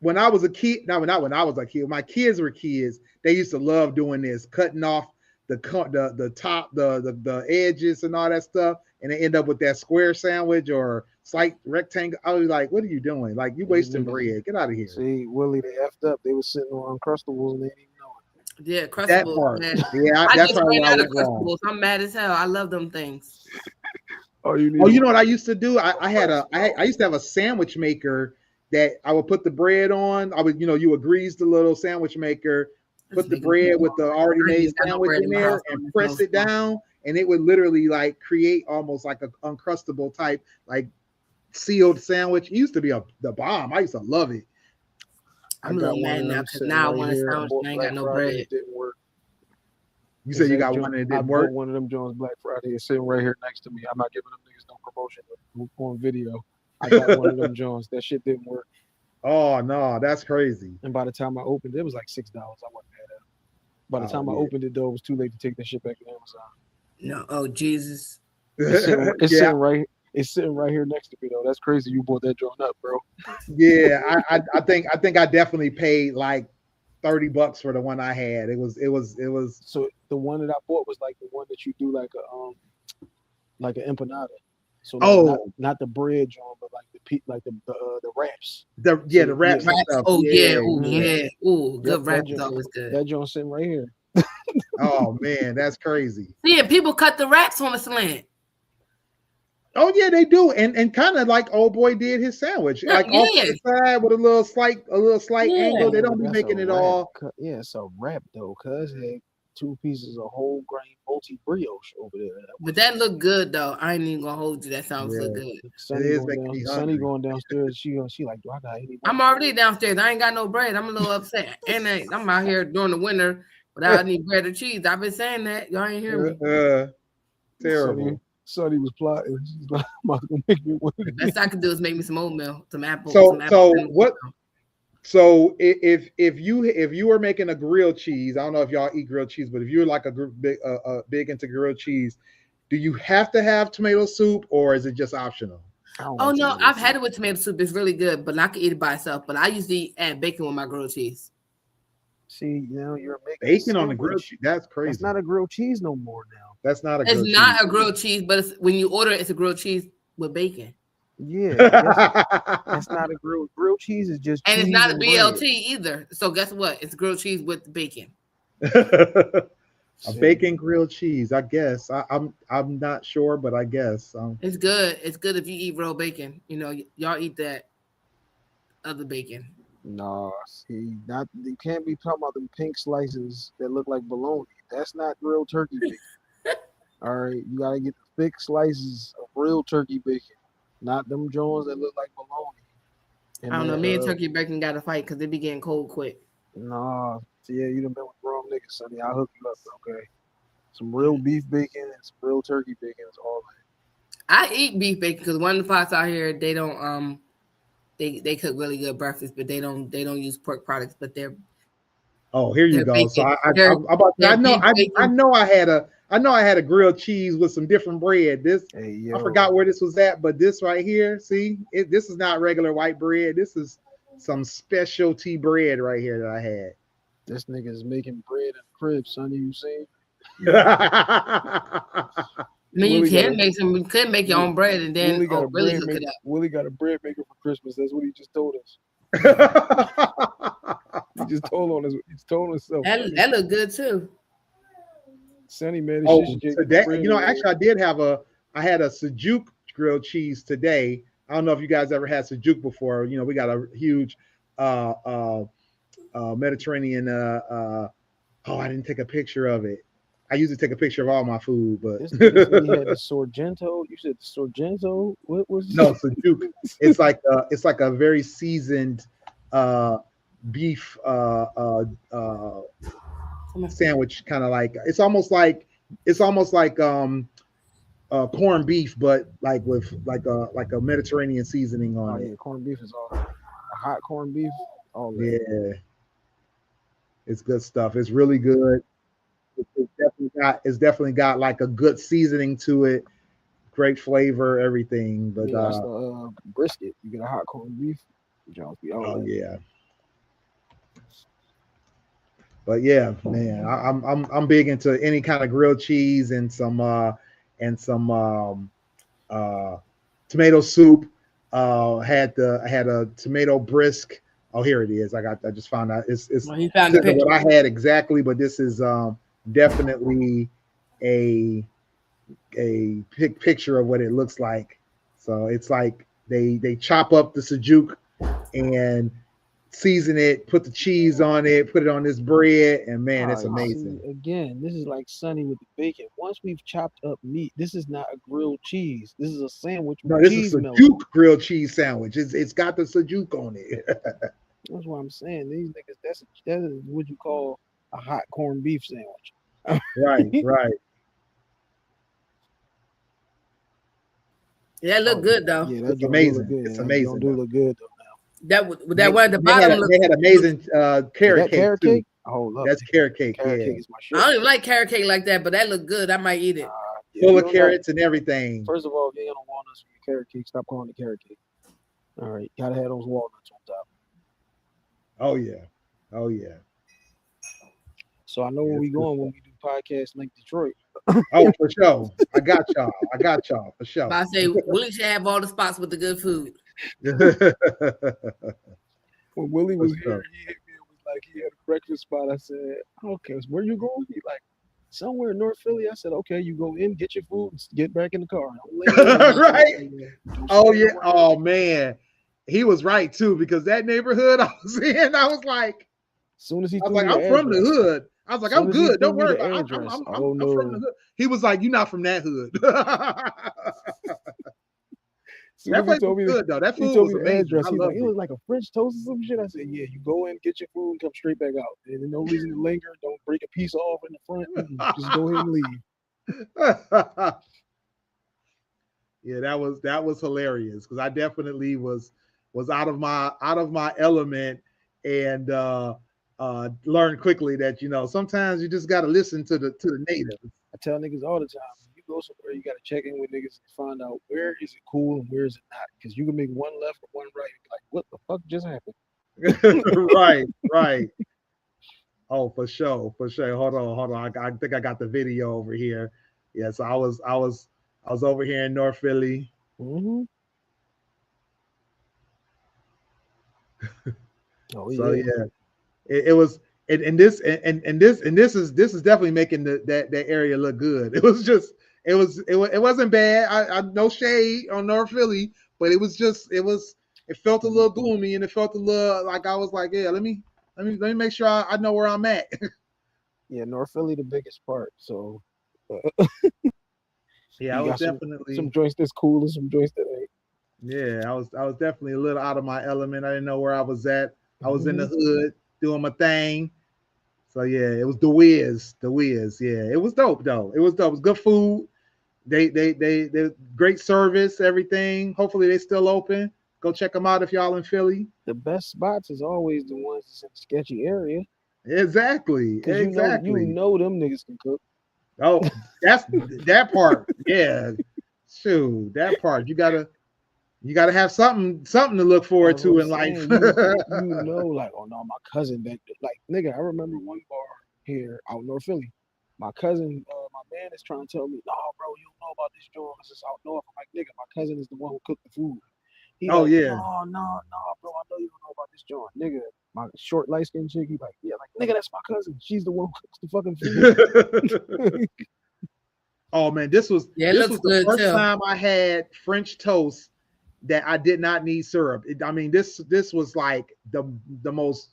When I was a kid, not when I was a kid, my kids were kids, they used to love doing this, cutting off the top, the edges and all that stuff, and they end up with that square sandwich or slight rectangle. I was like, what are you doing? Like, you wasting bread. Get out of here.
See, Willie, they effed up. They were sitting on Uncrustables and they didn't even know it.
Yeah, Crustables, man.
Yeah,
I just ran out of Crustables. I'm mad as hell. I love them things.
You know what I used to do? I used to have a sandwich maker that I would put the bread on. I would, you would grease the little sandwich maker, put the bread with the already made sandwich in there and press it down, and it would literally like create almost like an Uncrustable type, like sealed sandwich. It used to be the bomb. I used to love it.
I'm a little mad now because now I want a sandwich and I ain't got no bread.
It didn't work.
You said you got one and it didn't work?
One of them Jones Black Friday is sitting right here next to me. I'm not giving them niggas no promotion on video. I got one of them Jones. That shit didn't work.
Oh no, that's crazy.
And by the time I opened it, was like $6. I wasn't mad at it. By the time I opened it, though, it was too late to take that shit back to Amazon.
No, oh Jesus.
It's sitting right. It's sitting right here next to me though. That's crazy. You bought that joint up, bro.
Yeah, I think I definitely paid like $30 for the one I had. It was.
So the one that I bought was like the one that you do like an empanada. So not the bread joint, but like the wraps.
The wraps. Stuff.
Oh yeah, good wraps always good.
That joint sitting right here.
Oh man, that's crazy.
Yeah, people cut the wraps on the slant.
Oh yeah, they do, and kind of like old boy did his sandwich, like off the side with a little slight angle. They don't be making it all.
Yeah, it's a wrap though, cuz had 2 pieces of whole grain multi brioche over there.
But that looked good though. I ain't even gonna hold you. That sounds so good.
Sonny going downstairs. She like, do I got any?
I'm already downstairs. I ain't got no bread. I'm a little upset, and I'm out here during the winter without any bread or cheese. I've been saying that. Y'all ain't hear me.
Terrible.
Sonny was plotting. She's like, I'm gonna make me one.
The best I could do is make me some oatmeal, some apples.
So if you were making a grilled cheese, I don't know if y'all eat grilled cheese, but if you're like big into grilled cheese, do you have to have tomato soup or is it just optional?
Oh no, I've had it with tomato soup. It's really good, but I can eat it by itself. But I usually add bacon with my grilled cheese.
See, you're making
bacon on the grilled cheese. That's crazy.
It's not a grilled cheese no more now.
That's not a.
It's not a grilled cheese, but when you order it, it's a grilled cheese with bacon.
Yeah, that's not a grilled cheese. Is just
And
cheese
it's not a
and
BLT
bread.
either. So guess what? It's grilled cheese with bacon.
A
See,
bacon grilled cheese, I guess. I'm not sure, but I guess.
It's good. It's good if you eat real bacon. You know, y'all eat that other bacon.
nah, see, not you can't be talking about them pink slices that look like bologna. That's not real turkey bacon. All right, you gotta get the thick slices of real turkey bacon, not them Jones that look like bologna.
I
And
don't know.
then,
Me and turkey bacon got to fight because they be getting cold quick.
nah, see, yeah, you done been with the wrong niggas, Sonny. I'll hook you up, okay? Some real beef bacon and some real turkey bacon is all
I eat beef bacon because one of the spots out here they don't they cook really good breakfast, but they don't use pork products, but
Oh, here you
they're
go. So
bacon.
I'm about.
They're
I know.
beef
I
bacon.
know. I had a grilled cheese with some different bread. This
that. Hey,
I
yo,
forgot where this was at, but this right here. See, this is not regular white bread. This is some specialty bread right here that I had.
this nigga is making bread in the crib, Sonny. You see?
I mean, you
Willie got
can
a
make some. You could make your
Wi-
own bread and then
Willie got a
really
bread
hook
maker.
it up.
Willie got a bread maker for Christmas. That's what he just told us. He just told on us. He's told himself.
That look good too.
Sonny made a
Oh,
shish cake with the
today,
bread
you know,
over there.
actually, I had a Sajuk grilled cheese today. I don't know if you guys ever had Sajuk before. You know, we got a huge uh, uh, Mediterranean. Oh, I didn't take a picture of it. I usually take a picture of all my food, but
This nigga said he had the Sorgento. You said the Sorgento? What was
no, Sajuk. It's like a very seasoned uh, beef sandwich, kind of like it's almost like corned beef, but like with like a Mediterranean seasoning
Oh
on
yeah,
it.
corned beef is all a hot corned beef, all that.
Yeah, it's good stuff. It's really good. It's definitely got like a good seasoning to it, great flavor, everything. But
Yeah, that's the brisket. You get a hot corned beef, Jones be all
oh
that.
yeah, but yeah, man, I'm big into any kind of grilled cheese and some tomato soup. I had a tomato brisk. Oh, here it is. I just found out. It's
Well, he found
this
the
isn't
picture.
what I had exactly, but this is definitely a picture of what it looks like. So it's like they chop up the Sajuk and season it, put the cheese on it, put it on this bread, and man,
All
it's
right,
amazing.
see, again, this is like Sonny with the bacon. Once we've chopped up meat, this is not a grilled cheese. This is a sandwich
No,
with
this is
cheese
a
melted.
Sajuk grilled cheese sandwich. It's got the Sajuk on it.
That's what I'm saying. These niggas, that is what you call a hot corned beef sandwich.
Right, right.
That look
Oh
good though.
yeah, that
It's
joint do look
amazing.
good.
It's
That joint
amazing
do
though.
look good though.
That one at the bottom
They had amazing
Is
carrot
that
cake
carrot
too.
cake? Hold up.
That's carrot cake,
Carrot
yeah.
cake is my
I
shit.
don't even like carrot cake like that, but that look good. I might eat it.
Yeah,
Full
you
of
don't got-
carrots and everything.
First of all, if you ain't on walnuts for your carrot cake, stop calling it carrot cake. All right, gotta have those walnuts on top.
Oh yeah. Oh yeah.
So I know
Yeah,
where we
it's good
going when we do podcast Link Detroit.
Oh, for sure. I got y'all for sure.
But I say Willie should have all the spots with the good food.
When Willie
For
was
sure.
here, he hit me and was like, he had a breakfast spot. I said, okay, so where you going? He like, somewhere in North Philly. I said, okay, you go in, get your food, and get back in the car. Don't linger around.
Right.
Don't
Oh
stand
yeah.
around.
Oh man. He was right too, because that neighborhood I was in, I was like,
As soon as he
I'm
threw me the
from the
address,
hood. I was like,
Soon
I'm
as he
good.
threw
Don't
me
worry
the
about it.
address,
I'm
oh
from the
no.
hood. He was like, you're not from that hood.
Soon
That
as he
place
told
was
me
good though. That
he
food
told
was
me the
amazing.
address.
I
He's like,
loved
it was like a French toast or some shit. I said, yeah, you go in, get your food, and come straight back out. And there's no reason to linger. Don't break a piece off in the front. Just go ahead and leave.
it. Yeah, that was hilarious, because I definitely was out of my element, and learned quickly that, you know, sometimes you just got to listen to the natives.
I tell niggas all the time, when you go somewhere, you gotta check in with niggas and find out where is it cool and where is it not. Because you can make one left or one right and be like, what the fuck just happened?
Right, right. Oh, for sure, for sure. Hold on. I think I got the video over here. Yes, I was over here in North Philly.
Mm-hmm. Oh
So
yeah.
yeah, it was. And this is definitely making that area look good. It was just it wasn't bad. I no shade on North Philly, but it felt a little gloomy and it felt a little like I was like, yeah, let me make sure I know where I'm at.
Yeah, North Philly the biggest part. So
Yeah, I
you
was
got some
definitely
joints that's cool and some joints that ain't.
yeah, I was definitely a little out of my element. I didn't know where I was at. I was in the
Mhm.
hood doing my thing. So yeah, it was the Wiz. The Wiz. Yeah, it was dope though. It was dope. It was good food. They great service, everything. Hopefully they still open. Go check them out if y'all in Philly.
The best spots is always the ones that's in the sketchy area,
Exactly.
cause you
Exactly.
know them niggas can cook.
Oh, that's that part. Yeah. Shoot, that part. You gotta have something to look forward
That's what
to
I'm
in life.
saying. You know, like, oh no, my cousin back there. Like, nigga, I remember one bar here out in North Philly. My cousin, my man is trying to tell me, no, bro, you don't know about this joint. It's just out north. I'm like, nigga, my cousin is the one who cooked the food. He
Oh
like,
yeah.
no, bro, I know you don't know about this joint, nigga. My short light skinned chick, he like, yeah, like, nigga, that's my cousin. She's the one who cooks the fucking food.
Oh man, this was
Yeah, it
this
looks
was the
good
first
too.
time I had French toast that I did not need syrup. I mean, this was like the most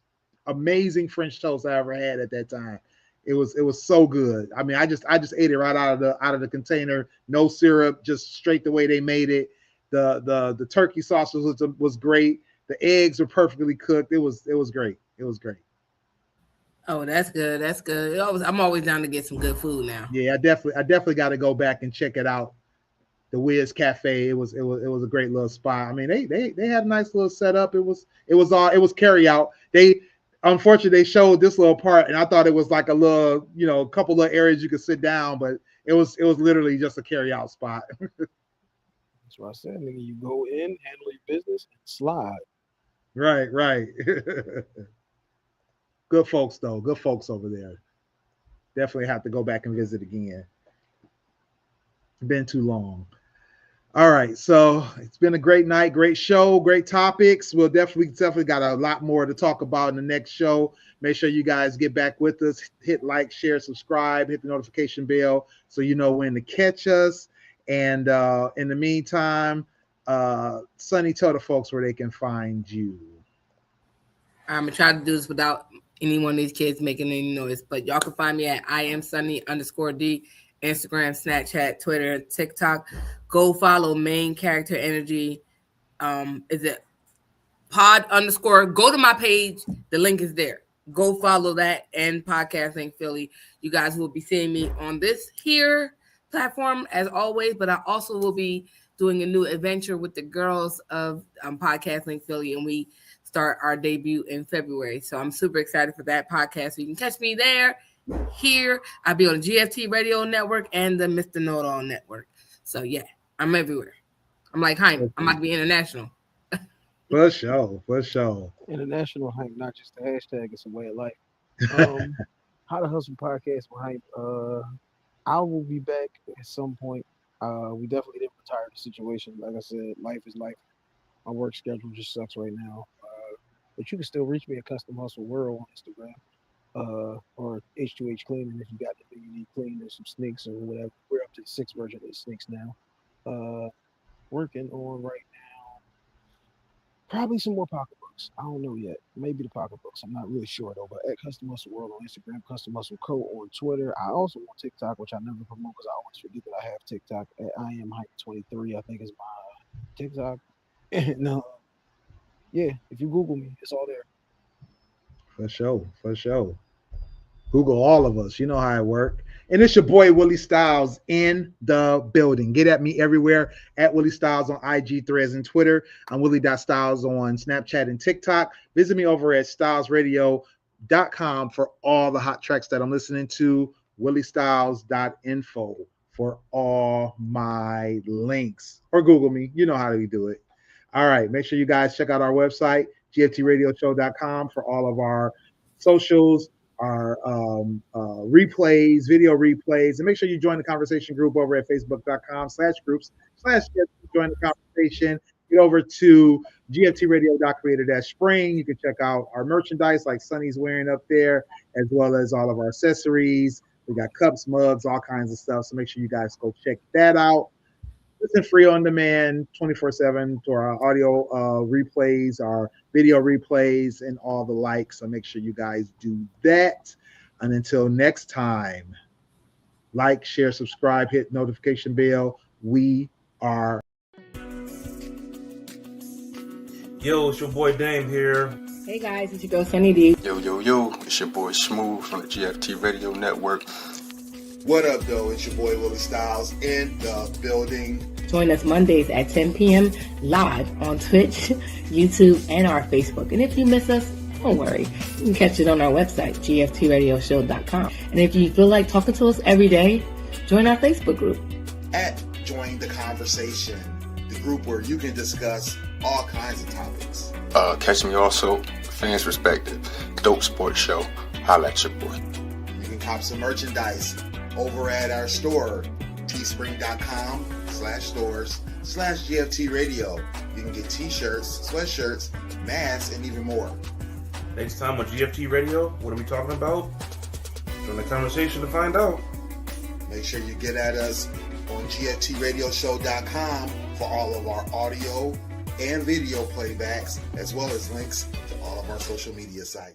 amazing French toast I ever had at that time. It was so good. I mean, I just ate it right out of the container, no syrup, just straight the way they made it. The turkey sauce was great. The eggs were perfectly cooked. It was great. It was great.
Oh, that's good. That's good. I'm always down to get some good food now.
Yeah, I definitely got to go back and check it out. The Wiz Cafe. It was a great little spot. I mean, they had a nice little setup. It was carry out. They unfortunately they showed this little part, and I thought it was like a little, couple of areas you could sit down, but it was literally just a carry out spot.
That's what I said, nigga. You go in, handle your business, and slide.
Right, right. Good folks though. Good folks over there. Definitely have to go back and visit again. Been too long. All right, so it's been a great night, great show, great topics. We'll definitely got a lot more to talk about in the next show. Make sure you guys get back with us. Hit like, share, subscribe, hit the notification bell so you know when to catch us. And in the meantime, Sonny, tell the folks where they can find you.
I'm gonna try to do this without any one of these kids making any noise. But y'all can find me at @IamSunny_D, Instagram, Snapchat, Twitter, TikTok. Go follow Main Character Energy. Is it pod underscore? Go to my page. The link is there. Go follow that and Podcasting Philly. You guys will be seeing me on this here platform as always, but I also will be doing a new adventure with the girls of Podcasting Philly, and we start our debut in February. So I'm super excited for that podcast. So you can catch me there, here. I'll be on the GFT Radio Network and the Mr. Know-It-All Network. So yeah, I'm everywhere. I'm like Hype. I'm about to be international.
For sure, for sure.
International hype, not just a hashtag, it's a way of life. Um, How to Hustle podcast with hype. I will be back at some point. We definitely didn't retire the situation. Like I said, life is life. My work schedule just sucks right now. But you can still reach me at Custom Hustle World on Instagram. Or H2H Cleaning if you got anything you need cleaned or some sneaks or whatever. We're up to the 6th version of the sneaks now. Working on right now. Probably some more pocketbooks. I don't know yet. Maybe the pocketbooks. I'm not really sure though. But at Custom Hustle World on Instagram, Custom Hustle Co on Twitter. I also on TikTok, which I never promote because I always forget that I have TikTok. At I am Hype 23, I think is my TikTok. And yeah, if you Google me, it's all there.
For sure, for sure. Google all of us. You know how it works. And it's your boy Willie Styles in the building. Get at me everywhere at Willie Styles on IG, Threads, and Twitter. I'm Willie.Styles on Snapchat and TikTok. Visit me over at stylesradio.com for all the hot tracks that I'm listening to. WillieStyles.info for all my links. Or Google me. You know how we do it. All right. Make sure you guys check out our website, gftradioshow.com, for all of our socials, our replays, video replays, and make sure you join the conversation group over at facebook.com/groups/join the conversation. get over to gftradio.creator-spring. You can check out our merchandise like Sonny's wearing up there, as well as all of our accessories. We got cups, mugs, all kinds of stuff. So make sure you guys go check that out. Listen free on demand 24/7 to our audio replays, our video replays, and all the likes. So make sure you guys do that. And until next time, like, share, subscribe, hit notification bell. We are.
Yo, it's your boy Dame here.
Hey guys, it's your girl Sunny D.
Yo, it's your boy Smooth from the GFT Radio Network.
What up, though? It's your boy Willie Styles in the building.
Join us Mondays at 10 p.m. live on Twitch, YouTube, and our Facebook. And if you miss us, don't worry. You can catch it on our website, gftradioshow.com. And if you feel like talking to us every day, join our Facebook group.
At Join the Conversation, the group where you can discuss all kinds of topics.
Catch me also, Fans Perspective, Dope Sports Show. Holla at your boy.
You can cop some merchandise over at our store, teespring.com/stores/GFT Radio. You can get t-shirts, sweatshirts, masks, and even more.
Next time on GFT Radio, what are we talking about? Join the conversation to find out.
Make sure you get at us on gftradioshow.com for all of our audio and video playbacks, as well as links to all of our social media sites.